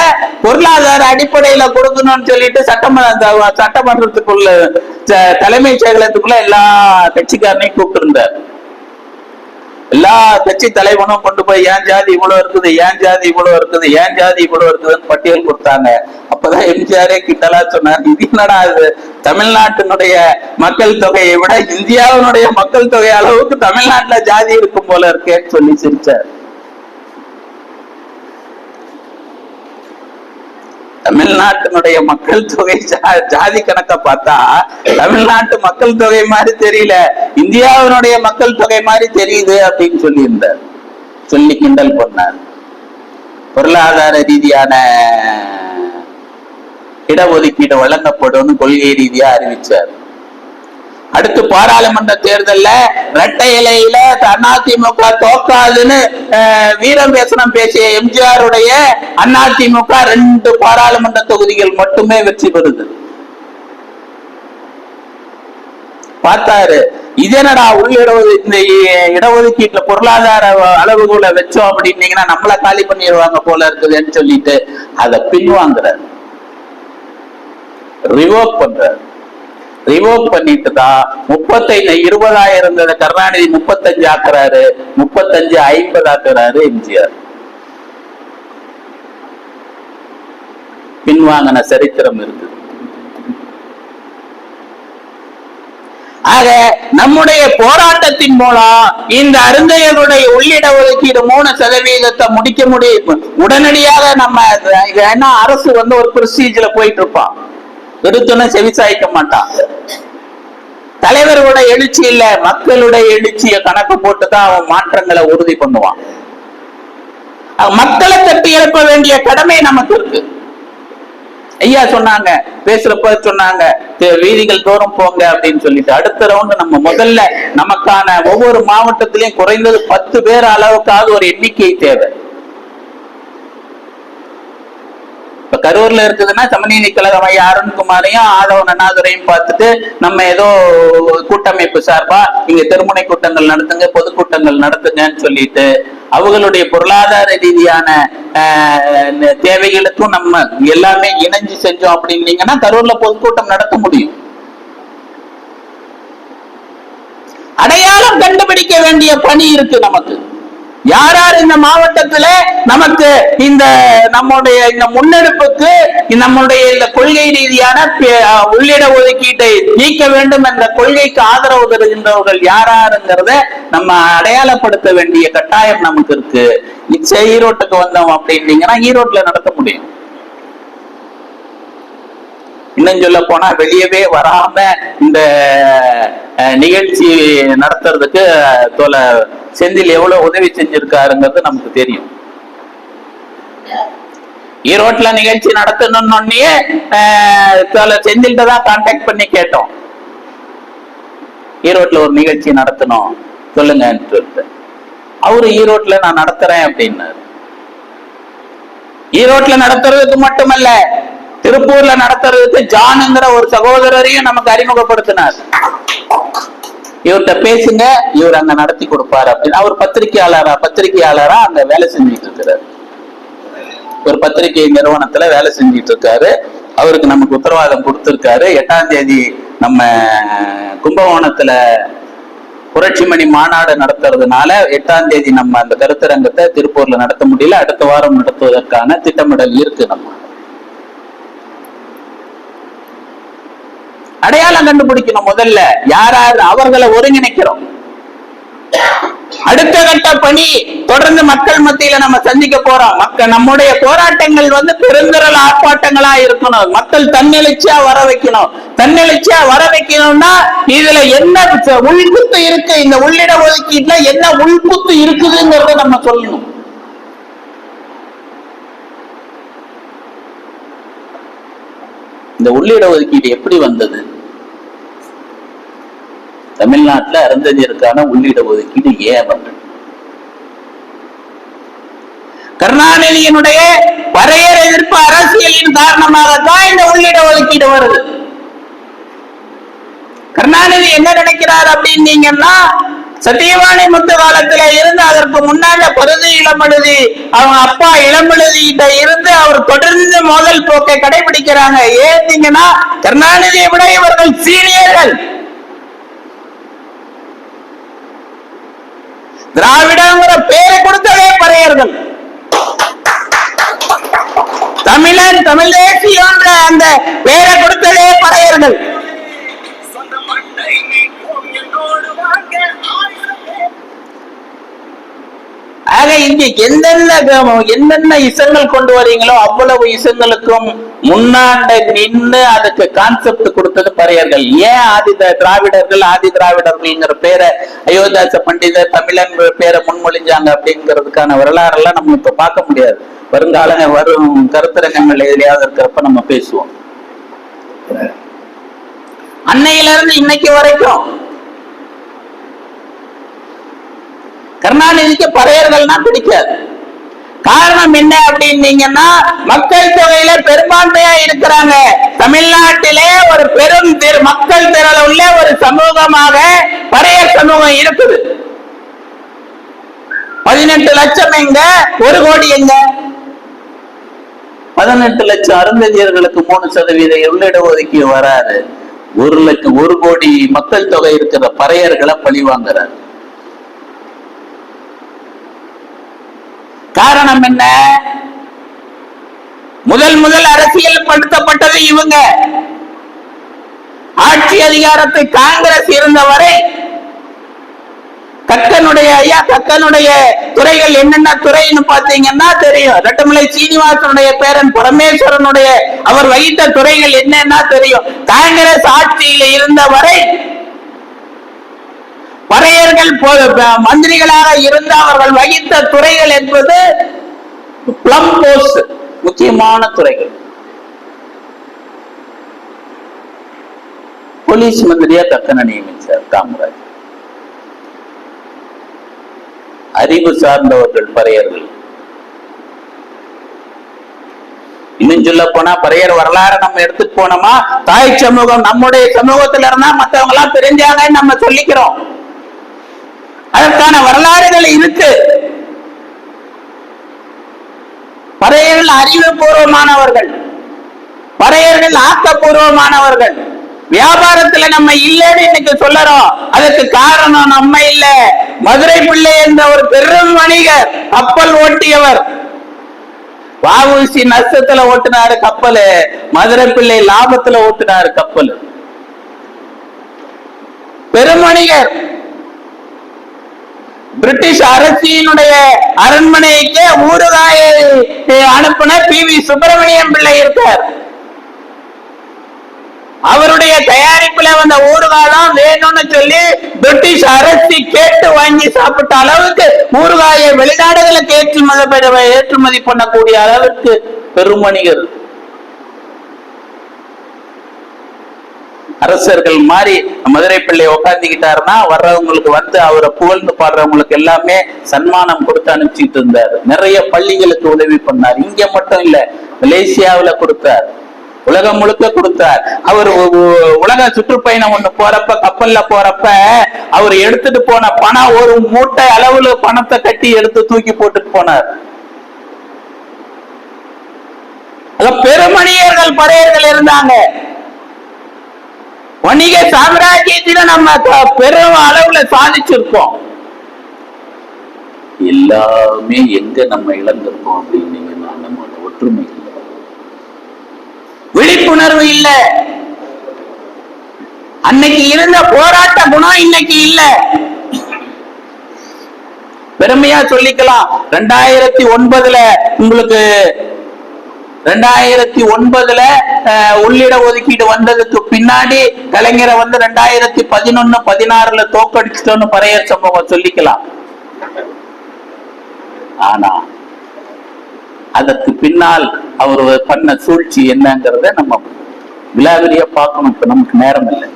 A: பொருளாதார அடிப்படையில கொடுக்கணும்னு சொல்லிட்டு சட்டமன்றத்துக்குள்ள தலைமைச் செயலகத்துக்குள்ள எல்லா கட்சிக்காரனையும் கூப்பிட்டு இருந்தார். எல்லா கட்சி தலைவனும் கொண்டு போய் ஏன் ஜாதி இவ்வளவு இருக்குது, ஏன் ஜாதி இவ்வளவு இருக்குது, ஏன் ஜாதி இவ்வளவு இருக்குதுன்னு பட்டியல் கொடுத்தாங்க. அப்பதான் எம்ஜிஆரே கிண்டலா சொன்னார், இது என்னடா இது, தமிழ்நாட்டினுடைய மக்கள் தொகையை விட இந்தியாவினுடைய மக்கள் தொகை அளவுக்கு தமிழ்நாட்டுல ஜாதி இருக்கும் போல இருக்கேன்னு சொல்லி சிரிச்சார். தமிழ்நாட்டினுடைய மக்கள் தொகை ஜாதி கணக்க பார்த்தா தமிழ்நாட்டு மக்கள் தொகை மாதிரி தெரியல, இந்தியாவினுடைய மக்கள் தொகை மாதிரி தெரியுது அப்படின்னு சொல்லியிருந்தார். சொல்லி கிண்டல் பண்ணார். பொருளாதார ரீதியான இடஒதுக்கீடு வழங்கப்படும் கொள்கை ரீதியா அறிவிச்சார். அடுத்து பாராளுமன்ற தேர்தல்ல இரட்டை இலையில அதிமுக தோக்காதுன்னு வீரம் பேசனம் பேசிய எம்ஜிஆருடைய அதிமுக 2 பாராளுமன்ற தொகுதிகள் மட்டுமே வெற்றி பெறுது. பார்த்தாரு. இதனடா இந்த இடஒதுக்கீட்டுல பொருளாதார அளவுகளை வச்சோம் அப்படின்னீங்கன்னா நம்மள காலி பண்ணிடுவாங்க போல இருக்குதுன்னு சொல்லிட்டு அதை பின்வாங்குறாரு, ரிவோக் பண்றாரு. ரிவோக் பண்ணிட்டு தான் 20,000 இருந்தது கருணாநிதி 35 ஆக்குறாரு, 35 50 ஆக்குறாரு எம்ஜிஆர். பின்வாங்கின சரித்திரம் இருக்கு. ஆக நம்முடைய போராட்டத்தின் மூலம் இந்த அருந்தையருடைய உள்ளிட ஒதுக்கீடு 3% முடிக்க முடியும். உடனடியாக நம்ம என்ன அரசு ஒரு ப்ரொசீஜர்ல போயிட்டு இருப்பான், எடுத்தோன்னு செவிசாய்க்க மாட்டான். தலைவரோட எழுச்சி இல்ல, மக்களுடைய எழுச்சியை கணக்கு போட்டுதான் அவன் மாற்றங்களை உறுதி பண்ணுவான். மக்களை தட்டி எழுப்ப வேண்டிய கடமை நமக்கு இருக்கு. ஐயா சொன்னாங்க, பேசுறப்ப சொன்னாங்க வீதிகள் தோறும் போங்க அப்படின்னு சொல்லிட்டு. அடுத்த ரவுண்டு நம்ம முதல்ல நமக்கான ஒவ்வொரு மாவட்டத்திலையும் குறைந்தது 10 பேர் அளவுக்காவது ஒரு எண்ணிக்கை தேவை. இப்ப கரூர்ல இருக்குதுன்னா சமநீதி கழகம் ஐயா அருண்குமாரையும் ஆதவன் அண்ணாதுரையும் பார்த்துட்டு நம்ம ஏதோ கூட்டமைப்பு சார்பா இங்க தெருமுனை கூட்டங்கள் நடத்துங்க, பொதுக்கூட்டங்கள் நடத்துங்கன்னு சொல்லிட்டு அவங்களுடைய பொருளாதார ரீதியான தேவைகளுக்கும் நம்ம எல்லாமே இணைஞ்சு செஞ்சோம் அப்படின்னீங்கன்னா கரூர்ல பொதுக்கூட்டம் நடத்த முடியும். அடையாளம் கண்டுபிடிக்க வேண்டிய பணி இருக்கு நமக்கு. யார் யார் இந்த மாவட்டத்துல நமக்கு இந்த நம்முடைய இந்த முன்னெடுப்புக்கு நம்முடைய இந்த கொள்கை ரீதியான உள்ளிட ஒதுக்கீட்டை நீக்க வேண்டும் என்ற கொள்கைக்கு ஆதரவு தருகின்றவர்கள் யாராருங்கிறத நம்ம அடையாளப்படுத்த வேண்டிய கட்டாயம் நமக்கு இருக்கு. நிச்சயம் ஈரோட்டுக்கு வந்தோம் அப்படின்னீங்கன்னா ஈரோட்டுல நடத்த முடியும். இன்னும் சொல்ல போனா வெளியவே வராம இந்த நிகழ்ச்சி நடத்துறதுக்கு தோல செந்தில் எவ்வளவு உதவி செஞ்சிருக்காருங்கிறது நமக்கு தெரியும். ஈரோட்ல நிகழ்ச்சி நடத்தணும்னு தோல செந்தில்கிட்ட தான் கான்டாக்ட் பண்ணி கேட்டோம், ஈரோட்ல ஒரு நிகழ்ச்சி நடத்தணும் சொல்லுங்கன்னு சொல்லிட்டு. அவரு ஈரோட்ல நான் நடத்துறேன் அப்படின்னாரு. ஈரோட்ல நடத்துறதுக்கு மட்டுமல்ல, திருப்பூர்ல நடத்துறதுக்கு ஜானுங்கிற ஒரு சகோதரரையும் நமக்கு அறிமுகப்படுத்தினார். இவர்கிட்ட பேசுங்க, இவர் அங்க நடத்தி கொடுப்பாரு அப்படின்னு. அவர் பத்திரிகையாளரா அங்க வேலை செஞ்சுட்டு இருக்கிறார். ஒரு பத்திரிகை நிறுவனத்துல வேலை செஞ்சிட்டு இருக்காரு. அவருக்கு நமக்கு உத்தரவாதம் கொடுத்திருக்காரு. 8ஆம் தேதி நம்ம கும்பகோணத்துல புரட்சிமணி மாநாடு நடத்துறதுனால 8ஆம் தேதி நம்ம அந்த கருத்தரங்கத்தை திருப்பூர்ல நடத்த முடியல, அடுத்த வாரம் நடத்துவதற்கான திட்டமிடல் இருக்கு. நம்ம அடையாளம் கண்டுபிடிக்கணும். முதல்ல யாராரு அவர்களை ஒருங்கிணைக்கிறோம். அடுத்த கட்ட பணி தொடர்ந்து மக்கள் மத்தியில நம்ம சந்திக்க போறோம். நம்முடைய போராட்டங்கள் பெருந்திரள் ஆர்ப்பாட்டங்களா இருக்கணும். மக்கள் தன்னெழுச்சியா வர வைக்கணும். தன்னெழுச்சியா வர வைக்கணும்னா இதுல என்ன உள்குத்து இருக்கு, இந்த உள்ளிட ஒதுக்கீட்டுல என்ன உள்குத்து இருக்குதுங்கிறத நம்ம சொல்லணும். இந்த உள்ளிட ஒதுக்கீடு எப்படி வந்தது? தமிழ்நாட்டில் அருந்ததியருக்கான உள்ளிட ஒதுக்கீடு ஏன் வந்தது? கருணாநிதியினுடைய வரையறை எதிர்ப்பு அரசியலின் காரணமாகத்தான் இந்த உள்ளிட ஒதுக்கீடு வருது. கருணாநிதி என்ன நினைக்கிறார் அப்படின்னீங்கன்னா, சத்தியவாணி முத்து காலத்துல இருந்து அதற்கு முன்னால பருதி இளமெழுதி அவங்க அப்பா இளமெழுதிட்ட இருந்து அவர் தொடர்ந்து மோதல் போக்கை கடைபிடிக்கிறாங்க. ஏன்னீங்கன்னா கருணாநிதியை விட இவர்கள் சீனியர்கள். திராவிடங்கிற பேரை கொடுத்ததே பறையர்கள். தமிழன் தமிழ் தேசியம் அந்த பேரை கொடுத்ததே பறையர்கள். ஆக இங்க என்னென்ன இசங்கள் கொண்டு வரீங்களோ அவ்வளவு இசங்களுக்கும் முன்னாண்ட நின்று அதுக்கு கான்செப்ட் கொடுத்தது பறையர்கள். ஏன் ஆதி திராவிடர்கள்ங்கிற பேரை அயோத்தியாச பண்டிதர் தமிழன் பேரை முன்மொழிஞ்சாங்க அப்படிங்கிறதுக்கான வரலாறு எல்லாம் நம்ம இப்ப பார்க்க முடியாது. வருங்கால வரும் கருத்தரங்கங்கள் எதிலையாவது இருக்கிறப்ப நம்ம பேசுவோம். அன்னையில இருந்து இன்னைக்கு வரைக்கும் கருணாநிதிக்கு பறையர்கள்னா பிடிக்காது. காரணம் என்ன அப்படின்னீங்கன்னா, மக்கள் தொகையில பெரும்பான்மையா இருக்கிறாங்க. தமிழ்நாட்டிலே ஒரு பெரும் மக்கள் திரள் உள்ள ஒரு சமூக சமூகமாக பறையர் சமூகம் இருக்குது. 18 லட்சம் எங்க, 1 கோடி எங்க? 18 லட்சம் அருந்ததியர்களுக்கு 3% உள்ளிட ஒதுக்கீடு வராது. 1 கோடி மக்கள் தொகை இருக்கிற பறையர்களை பழி வாங்குறார். காரணம் என்ன? முதல் அரசியல் படுத்தப்பட்டது இவங்க. ஆட்சி அதிகாரத்தை காங்கிரஸ் இருந்தவரை கக்கனுடைய துறைகள் என்னென்ன துறைன்னு பாத்தீங்கன்னா தெரியும். ரெட்டமலை சீனிவாசனுடைய பேரன் பரமேஸ்வரனுடைய அவர் வகித்த துறைகள் என்னன்னா தெரியும். காங்கிரஸ் ஆட்சியில் இருந்தவரை பறையர்கள் மந்திரிகளாக இருந்த அவர்கள் வகித்த துறைகள் என்பது பிளம் போஸ்ட், முக்கியமான துறைகள். போலீஸ் மந்திரியா கக்கனை நியமிச்சார் காமராஜ். அறிவு சார்ந்தவர்கள் பறையர்கள். இன்னும் சொல்ல போனா பறையர் வரலாறு நம்ம எடுத்துட்டு போனோமா, தாய் சமூகம் நம்முடைய சமூகத்துல இருந்தா மற்றவங்க எல்லாம் தெரிஞ்சாங்கன்னு நம்ம சொல்லிக்கிறோம். அதற்கான வரலாறுகள் இருக்கு. பறையர்கள் அறிவுபூர்வமானவர்கள், பறையர்கள் ஆக்கப்பூர்வமானவர்கள். வியாபாரத்துல நம்ம இல்லைன்னு இன்னைக்கு சொல்லறோம். அதுக்கு காரணம் நம்ம இல்ல, மதுரை பிள்ளை என்ற ஒரு பெரும் வணிகர், கப்பல் ஓட்டியவர். வஉசி நஷ்டத்துல ஓட்டினாரு கப்பல், மதுரை பிள்ளை லாபத்துல ஓட்டினாரு கப்பல். பெரும் வணிகர். பிரிட்டிஷ் அரசினுடைய அரண்மனைக்கு ஊறுகாயை அனுப்பின PV சுப்பிரமணியம் பிள்ளை இருக்கார். அவருடைய தயாரிப்புல வந்த ஊறுகாய் தான் வேணும்னு சொல்லி பிரிட்டிஷ் அரசு கேட்டு வாங்கி சாப்பிட்ட அளவுக்கு ஊறுகாயை வெளிநாடுகளுக்கு ஏற்றுமதி பண்ணக்கூடிய அளவுக்கு பெருமணிகள். அரசர்கள் மாதிரி மதுரை பிள்ளை உட்காந்துக்கிட்டாருன்னா வர்றவங்களுக்கு வந்து அவரை புகழ்ந்து பாடுறவங்களுக்கு எல்லாமே சன்மானம் கொடுத்து அனுப்பிச்சிட்டு இருந்தாரு. நிறைய பள்ளிகளுக்கு உதவி பண்ணார். இங்க மட்டும் இல்ல, மலேசியாவில கொடுத்தார், உலகம் முழுக்க கொடுத்தார். அவர் உலக சுற்றுப்பயணம் ஒண்ணு போறப்ப, கப்பல்ல போறப்ப அவர் எடுத்துட்டு போன பணம் ஒரு மூட்டை அளவுல பணத்தை கட்டி எடுத்து தூக்கி போட்டுட்டு போனார். பெருமணியர்கள் பறையர்கள் இருந்தாங்க. வணிக சாம்ராஜ்யத்தில நம்ம பெரும் அளவுல சாதிச்சிருக்கோம். எல்லாமே எங்க நம்ம இழந்திருக்கோம் அப்படின்னீங்கன்னா நம்மளோட ஒற்றுமை இல்லை, விழிப்புணர்வு இல்ல. அன்னைக்கு இருந்த போராட்ட குணம் இன்னைக்கு இல்ல. பெருமையா சொல்லிக்கலாம். 2009 உங்களுக்கு 2009 உள்ளிட ஒதுக்கீடு வந்ததுக்கு பின்னாடி கலைஞரை வந்து 2011-16 தோக்கடிச்சிட்டோன்னு பறையர் சமூகம் சொல்லிக்கலாம். ஆனா அதற்கு பின்னால் அவர் பண்ண சூழ்ச்சி என்னங்கிறத நம்ம விலாவரியா பார்க்கணும். இப்ப நமக்கு நேரம் இல்லை.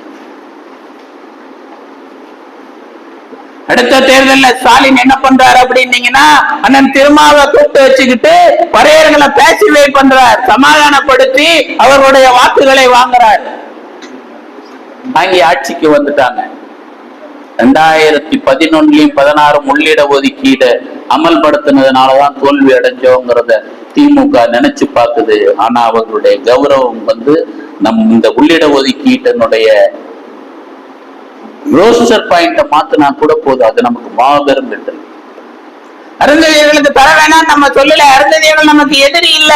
A: அடுத்த தேர்தலில் ஸ்டாலின் என்ன பண்றாரு அப்படின்னீங்கன்னா, அண்ணன் திருமாவை கூப்பிட்டு வச்சுக்கிட்டு பறையர்களை பேசிவே பண்றார், சமாதானப்படுத்தி அவர்களுடைய வாக்குகளை வாங்குறார். வாங்கி ஆட்சிக்கு வந்துட்டாங்க. 2011-16 உள்ளிட ஒதுக்கீடு அமல்படுத்தினதுனாலதான் தோல்வி அடைஞ்சோங்கிறத திமுக நினைச்சு பார்க்குது. ஆனா அவர்களுடைய கௌரவம் வந்து இந்த உள்ளிட ஒதுக்கீட்டினுடைய ரோஸ்டர் பாயிண்ட மாத்தினா கூட போதும், அது நமக்கு மாபெரும் வெற்றி. அருந்ததியர்களுக்கு தர வேணாம் நம்ம சொல்லல. அருந்ததியர்கள் நமக்கு எதிரி இல்ல.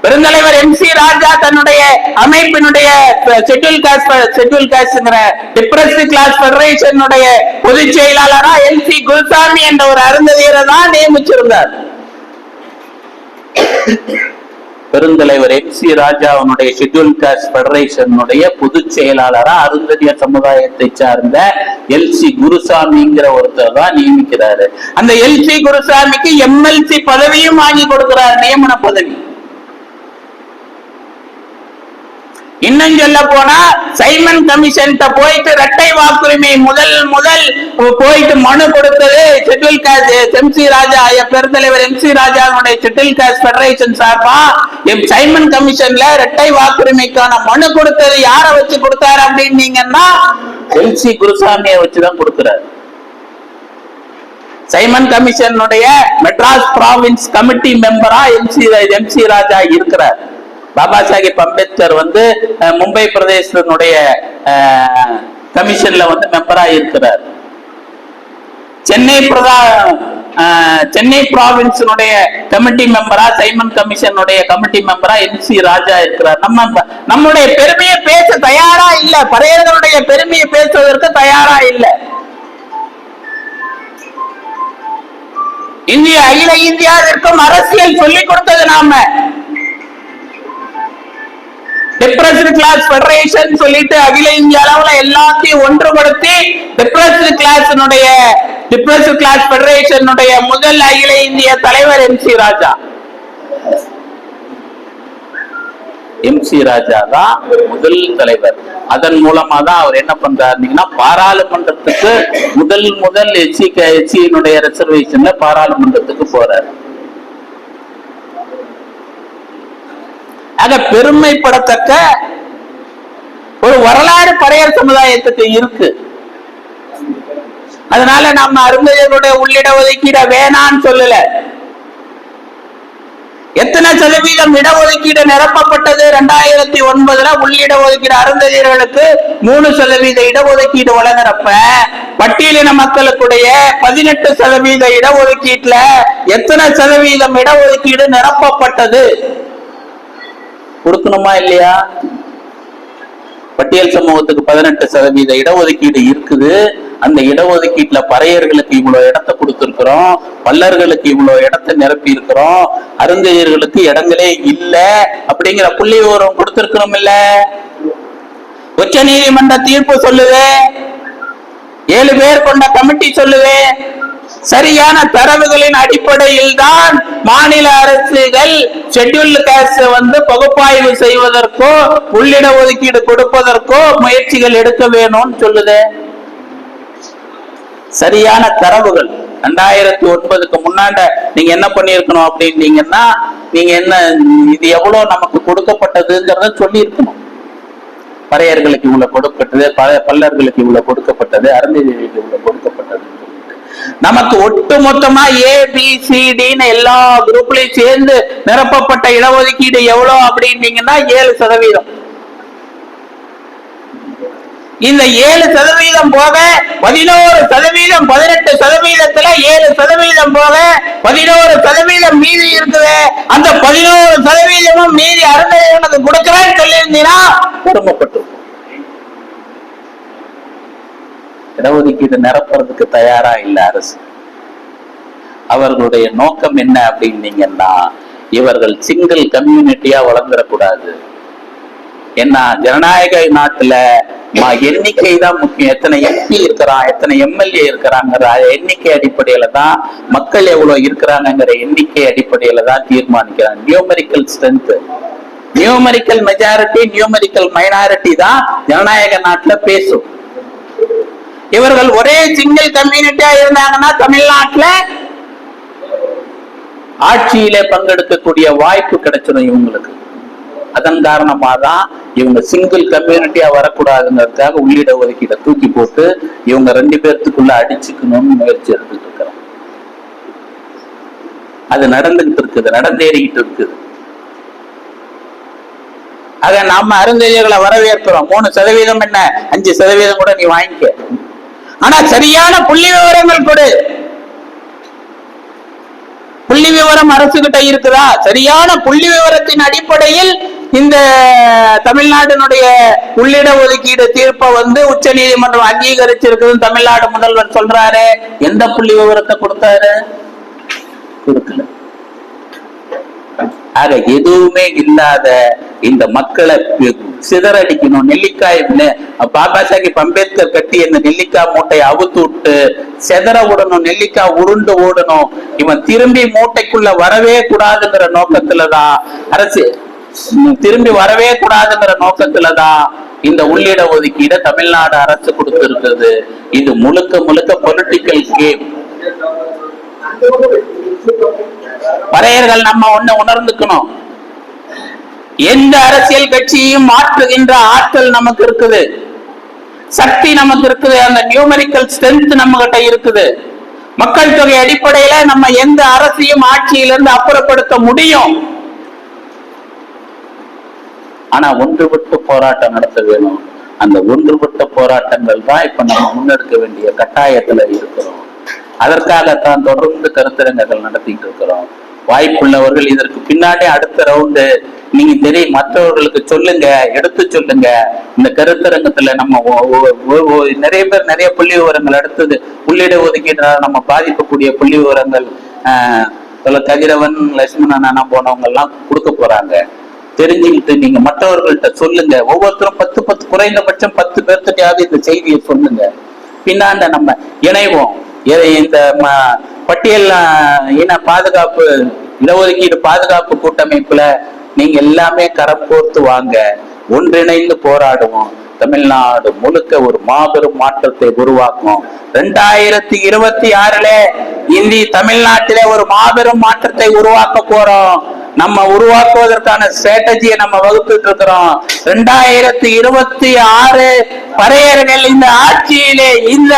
A: பெருந்தலைவர் MC ராஜா தன்னுடைய அமைப்பினுடைய ஷெட்யூல் காஸ்ட்ங்கிற டிப்ரஸ்ட் கிளாஸ் ஃபெடரேஷனுடைய பொதுச் செயலாளரா LC குல்சாமி என்ற ஒரு அருந்ததியரை தான் நியமிச்சிருந்தார். பெருந்தலைவர் MC ராஜாவுடைய ஷெட்யூல் காஸ்ட் ஃபெடரேஷனுடைய பொதுச் செயலாளரா அருந்ததியர் சமுதாயத்தை சார்ந்த LC குருசாமிங்கிற ஒருத்தர் தான் நியமிக்கிறாரு. அந்த LC குருசாமிக்கு MLC பதவியும் வாங்கி கொடுக்கிறார், நியமன பதவி. இன்னும் சொல்ல போனா சைமன் கமிஷன் போயிட்டு இரட்டை வாக்குரிமை முதல் போயிட்டு மனு கொடுத்தது ஷெட்யூல் காஸ்ட் எம் சி ராஜா, பெருந்தலைவர் எம் சி ராஜாவுடைய ஷெட்யூல் காஸ்ட் பெடரேஷன் சார்பா சைமன் கமிஷன்ல இரட்டை வாக்குரிமைக்கான மனு கொடுத்தது யாரை வச்சு கொடுத்தாரு அப்படின்னீங்கன்னா எல் சி குருசாமியை வச்சுதான் கொடுக்கிறாரு. சைமன் கமிஷனுடைய மெட்ராஸ் ப்ராவின்ஸ் கமிட்டி மெம்பரா எம் சி ராஜா இருக்கிறார். பாபா சாஹிப் அம்பேத்கர் மும்பை பிரதேசத்தினுடைய கமிஷன்ல மெம்பரா இருக்கிறார். சென்னை ப்ராவின்ஸினுடைய கமிட்டி மெம்பரா சைமன் கமிஷனுடைய கமிட்டி மெம்பரா எம் சி ராஜா இருக்கிறார். நம்முடைய பெருமையை பேச தயாரா இல்ல, பறையர்களுடைய பெருமையை பேசுவதற்கு தயாரா இல்ல. அகில இந்தியாவிற்கும் அரசியல் சொல்லிக் கொடுத்தது நாம. டிப்ரெஸ்டு கிளாஸ் ஃபெடரேஷன் சொல்லிட்டு அகில இந்திய அளவுல எல்லாத்தையும் ஒன்றுபடுத்தி டிப்ரெஸ்டு கிளாஸ் ஃபெடரேஷன் முதல் அகில இந்திய தலைவர் எம் சி ராஜா. எம் சி ராஜா தான் முதல் தலைவர். அதன் மூலமா தான் அவர் என்ன பண்றாருன்னா பாராளுமன்றத்துக்கு முதல் எஸ்சியினுடைய ரிசர்வேஷன்ல பாராளுமன்றத்துக்கு போறாரு. ஆக பெருமைப்படத்தக்க ஒரு வரலாறு பறையர் சமுதாயத்துக்கு இருக்கு. அதனால நம்ம அருந்ததியர்களுடைய உள்ளிட ஒதுக்கீட வேணான்னு சொல்லல. எத்தனை சதவீதம் இடஒதுக்கீடு நிரப்பப்பட்டது? 2009 உள்ளிட ஒதுக்கீடு அருந்ததியர்களுக்கு 3% இடஒதுக்கீடு வழங்குறப்ப பட்டியலின மக்களுக்குடைய 18% இடஒதுக்கீட்டுல எத்தனை சதவீதம் இடஒதுக்கீடு நிரப்பப்பட்டது? கொடுக்கணுமா இல்லையா? பட்டியல் சமூகத்துக்கு 18% இடஒதுக்கீடு இருக்குது. அந்த இடஒதுக்கீட்டுல பறையர்களுக்கு இவ்வளவு இடத்தை கொடுத்திருக்கிறோம், பல்லர்களுக்கு இவ்வளவு இடத்தை நிரப்பி இருக்கிறோம், அருந்ததியர்களுக்கு இடங்களே இல்ல அப்படிங்கிற புள்ளி விவரம் கொடுத்திருக்கிறோம் இல்ல? உச்ச நீதிமன்ற தீர்ப்பு சொல்லுது, 7 பேர் கொண்ட கமிட்டி சொல்லுது. சரியான தரவுகளின் அடிப்படையில் தான் மாநில அரசுகள் ஷெட்யூல்டு காஸ்ட் பகுப்பாய்வு செய்வதற்கோ உள்ளிட ஒதுக்கீடு கொடுப்பதற்கோ முயற்சிகள் எடுக்க வேணும்னு சொல்லுது. சரியான தரவுகள் 2009க்கு முன்னாண்ட நீங்க என்ன பண்ணிருக்கணும் அப்படின்னீங்கன்னா, நீங்க என்ன இது எவ்வளவு நமக்கு கொடுக்கப்பட்டதுங்கிறத சொல்லி இருக்கணும். பறையர்களுக்கு இவ்வளவு கொடுக்கப்பட்டது, பல்லர்களுக்கு இவ்வளவு கொடுக்கப்பட்டது, அருந்ததியர்களுக்கு இவ்வளவு கொடுக்கப்பட்டது. நமக்கு ஒட்டு மொத்தமா ABCDன்னு எல்லா குரூப்லயும் சேர்ந்து நிரப்பப்பட்ட இடஒதுக்கீடு எவ்வளவு அப்படின்னீங்கன்னா 7%. இந்த 7% போக 11%, 18%, 7% போக 11% மீதி இருக்குது. அந்த 11% மீதி அருந்ததியர்களுக்கு கொடுக்கிறேன்னு சொல்லியிருந்தீங்கன்னா பெருமைப்பட்டு இடஒதுக்கீடு நிரப்புறதுக்கு தயாரா இல்ல அரசு. அவர்களுடைய நோக்கம் என்ன அப்படின்னீங்கன்னா, இவர்கள் சிங்கிள் கம்யூனிட்டியா வளர்ந்துடக்கூடாது. ஏன்னா ஜனநாயக நாட்டுல எண்ணிக்கை தான் முக்கியம். எத்தனை MP இருக்கிறான், எத்தனை MLA இருக்கிறாங்கிற எண்ணிக்கை அடிப்படையில தான், மக்கள் எவ்வளவு இருக்கிறாங்கிற எண்ணிக்கை அடிப்படையில தான் தீர்மானிக்கிறாங்க. Numerical strength, numerical majority, numerical minority தான் ஜனநாயக நாட்டுல பேசும். இவர்கள் ஒரே சிங்கிள் கம்யூனிட்டியா இருந்தாங்கன்னா தமிழ்நாட்டுல ஆட்சியிலே பங்கெடுக்கக்கூடிய வாய்ப்பு கிடைச்சிடும் இவங்களுக்கு. அதன் காரணமா தான் இவங்க சிங்கிள் கம்யூனிட்டியா வரக்கூடாதுங்கிறதுக்காக உள்ளிட ஒதுக்கீட தூக்கி போட்டு இவங்க 2 பேர்த்துக்குள்ள அடிச்சுக்கணும்னு முயற்சி எடுத்துட்டு இருக்கிறாங்க. அது நடந்துகிட்டு இருக்குது, நடந்தேறிக்கிட்டு இருக்குது. ஆக நாம அருந்ததியர்களை வரவேற்கிறோம். 3% என்ன, 5% கூட நீ வாங்கிக்க. ஆனா சரியான புள்ளி விவரங்கள் கொடு. புள்ளி விவரம் அரசு கிட்ட இருக்குதா? சரியான புள்ளி விவரத்தின் அடிப்படையில் இந்த தமிழ்நாட்டினுடைய உள்ளிட ஒதுக்கீடு தீர்ப்பை உச்ச நீதிமன்றம் அங்கீகரிச்சிருக்குது தமிழ்நாடு முதல்வர் சொல்றாரு. எந்த புள்ளி விவரத்தை கொடுத்தாரு? கொடுக்கல. ஆக எதுவுமே இல்லாத இந்த மக்களை சிதறடிக்கணும். நெல்லிக்காய் பாபா சாஹிப் அம்பேத்கர் கட்டி இந்த நெல்லிக்காய் மூட்டையை அவுத்து விட்டு செதற விடணும், நெல்லிக்காய் உருண்டு ஓடணும். இவன் திரும்பி மூட்டைக்குள்ள வரவே கூடாதுங்கிற நோக்கத்துலதான் அரசு திரும்பி வரவே கூடாதுங்கிற நோக்கத்துலதான் இந்த உள்ளிட ஒதுக்கீடு தமிழ்நாடு அரசு கொடுத்திருக்கிறது. இது முழுக்க முழுக்க பொலிட்டிக்கல் கேம். பறையர்கள் நம்ம ஒண்ணு உணர்ந்துக்கணும், எந்த அரசியல் கட்சியையும் மாற்றுகின்ற ஆற்றல் நமக்கு இருக்குது, சக்தி நமக்கு இருக்குது, அந்த நியூமெரிக்கல் ஸ்ட்ரென்த் நம்ம கிட்ட இருக்குது. மக்கள் தொகை அடிப்படையில நம்ம எந்த அரசையும் ஆட்சியிலிருந்து அப்புறப்படுத்த முடியும். ஆனா ஒன்றுபட்டு போராட்டம் நடத்த வேணும். அந்த ஒன்றுபட்ட போராட்டங்கள் தான் இப்ப நம்ம முன்னெடுக்க வேண்டிய கட்டாயத்துல இருக்கிறோம். அதற்காகத்தான் தொடர்ந்து கருத்தரங்குகள் நடத்திட்டு இருக்கிறோம். வாய்ப்புள்ளவர்கள் இதற்கு பின்னாடி அடுத்த ரவுண்டு நீங்க தெரியும், மற்றவர்களுக்கு சொல்லுங்க, எடுத்து சொல்லுங்க. இந்த கருத்தரங்கத்துல நம்ம நிறைய பேர் நிறைய புள்ளி விவரங்கள் அடுத்தது உள்ளிட ஒதுக்கீட்டால் நம்ம பாதிக்கக்கூடிய புள்ளி விவரங்கள் கதிரவன், லட்சுமணன் அண்ணா போனவங்க எல்லாம் கொடுக்க போறாங்க. தெரிஞ்சுக்கிட்டு நீங்க மற்றவர்கள்ட்ட சொல்லுங்க. ஒவ்வொருத்தரும் 10 குறைந்தபட்சம் 10 பேர்த்திட்டாவது இந்த செய்தியை சொல்லுங்க. பின்னாண்ட நம்ம இணைவோம். இந்த பட்டியல் இன பாதுகாப்பு இடஒதுக்கீடு பாதுகாப்பு கூட்டமைப்புல நீங்க எல்லாமே கரம் கோர்த்து வாங்க, ஒன்றிணைந்து போராடுவோம். தமிழ்நாடு முழுக்க ஒரு மாபெரும் மாற்றத்தை உருவாக்கும். 2026 இந்தி தமிழ்நாட்டிலே ஒரு மாபெரும் மாற்றத்தை உருவாக்க போறோம். நம்ம உருவாக்குவதற்கான ஸ்ட்ராட்டஜியை நம்ம வகுத்துட்டு இருக்கிறோம். 2026 பறையர்கள் இந்த ஆட்சியிலே, இந்த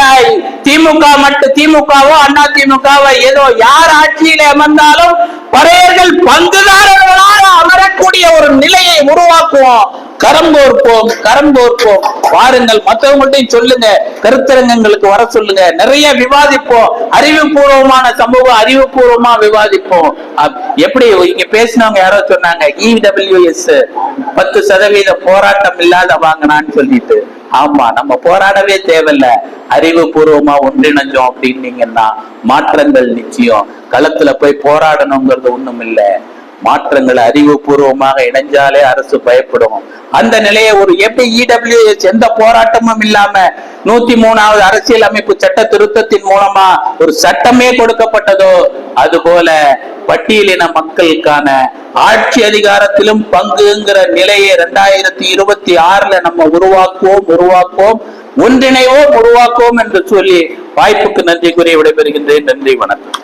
A: திமுக மட்டும் திமுகவோ அண்ணா திமுகவோ ஏதோ யார் ஆட்சியிலே அமர்ந்தாலும் பறையர்கள் பங்குதாரர்களாக அமரக்கூடிய ஒரு நிலையை உருவாக்குவோம். கரம் கோர்ப்போம், கரம் கோர்ப்போம். வாருங்கள், மற்றவங்கள்ட்டையும் சொல்லுங்க, கருத்தரங்கங்களுக்கு வர சொல்லுங்க, நிறைய விவாதிப்போம். அறிவுபூர்வமான சமூகம், அறிவுபூர்வமா விவாதிப்போம். எப்படி இங்க பேசினவங்க யாரோ சொன்னாங்க, EWS 10% போராட்டம் இல்லாத வாங்கினான்னு சொல்லிட்டு. ஆமா, நம்ம போராடவே தேவையில்ல. அறிவுபூர்வமா ஒன்றிணைஞ்சோம் அப்படின்னீங்கன்னா மாற்றங்கள் நிச்சயம். களத்துல போய் போராடணுங்கிறது ஒண்ணும் இல்ல. மாற்றங்கள் அறிவுபூர்வமாக இணைஞ்சாலே அரசு பயப்படும். அந்த நிலையை ஒரு எப்படி EWS எந்த போராட்டமும் இல்லாம 103வது அரசியல் அமைப்பு சட்ட திருத்தத்தின் மூலமா ஒரு சட்டமே கொடுக்கப்பட்டதோ, அதுபோல பட்டியலின மக்களுக்கான ஆட்சி அதிகாரத்திலும் பங்குங்கிற நிலையை 2026 நம்ம உருவாக்குவோம், ஒன்றிணைவோம், உருவாக்குவோம் என்று சொல்லி வாய்ப்புக்கு நன்றி கூறி விடைபெறுகின்றேன். நன்றி, வணக்கம்.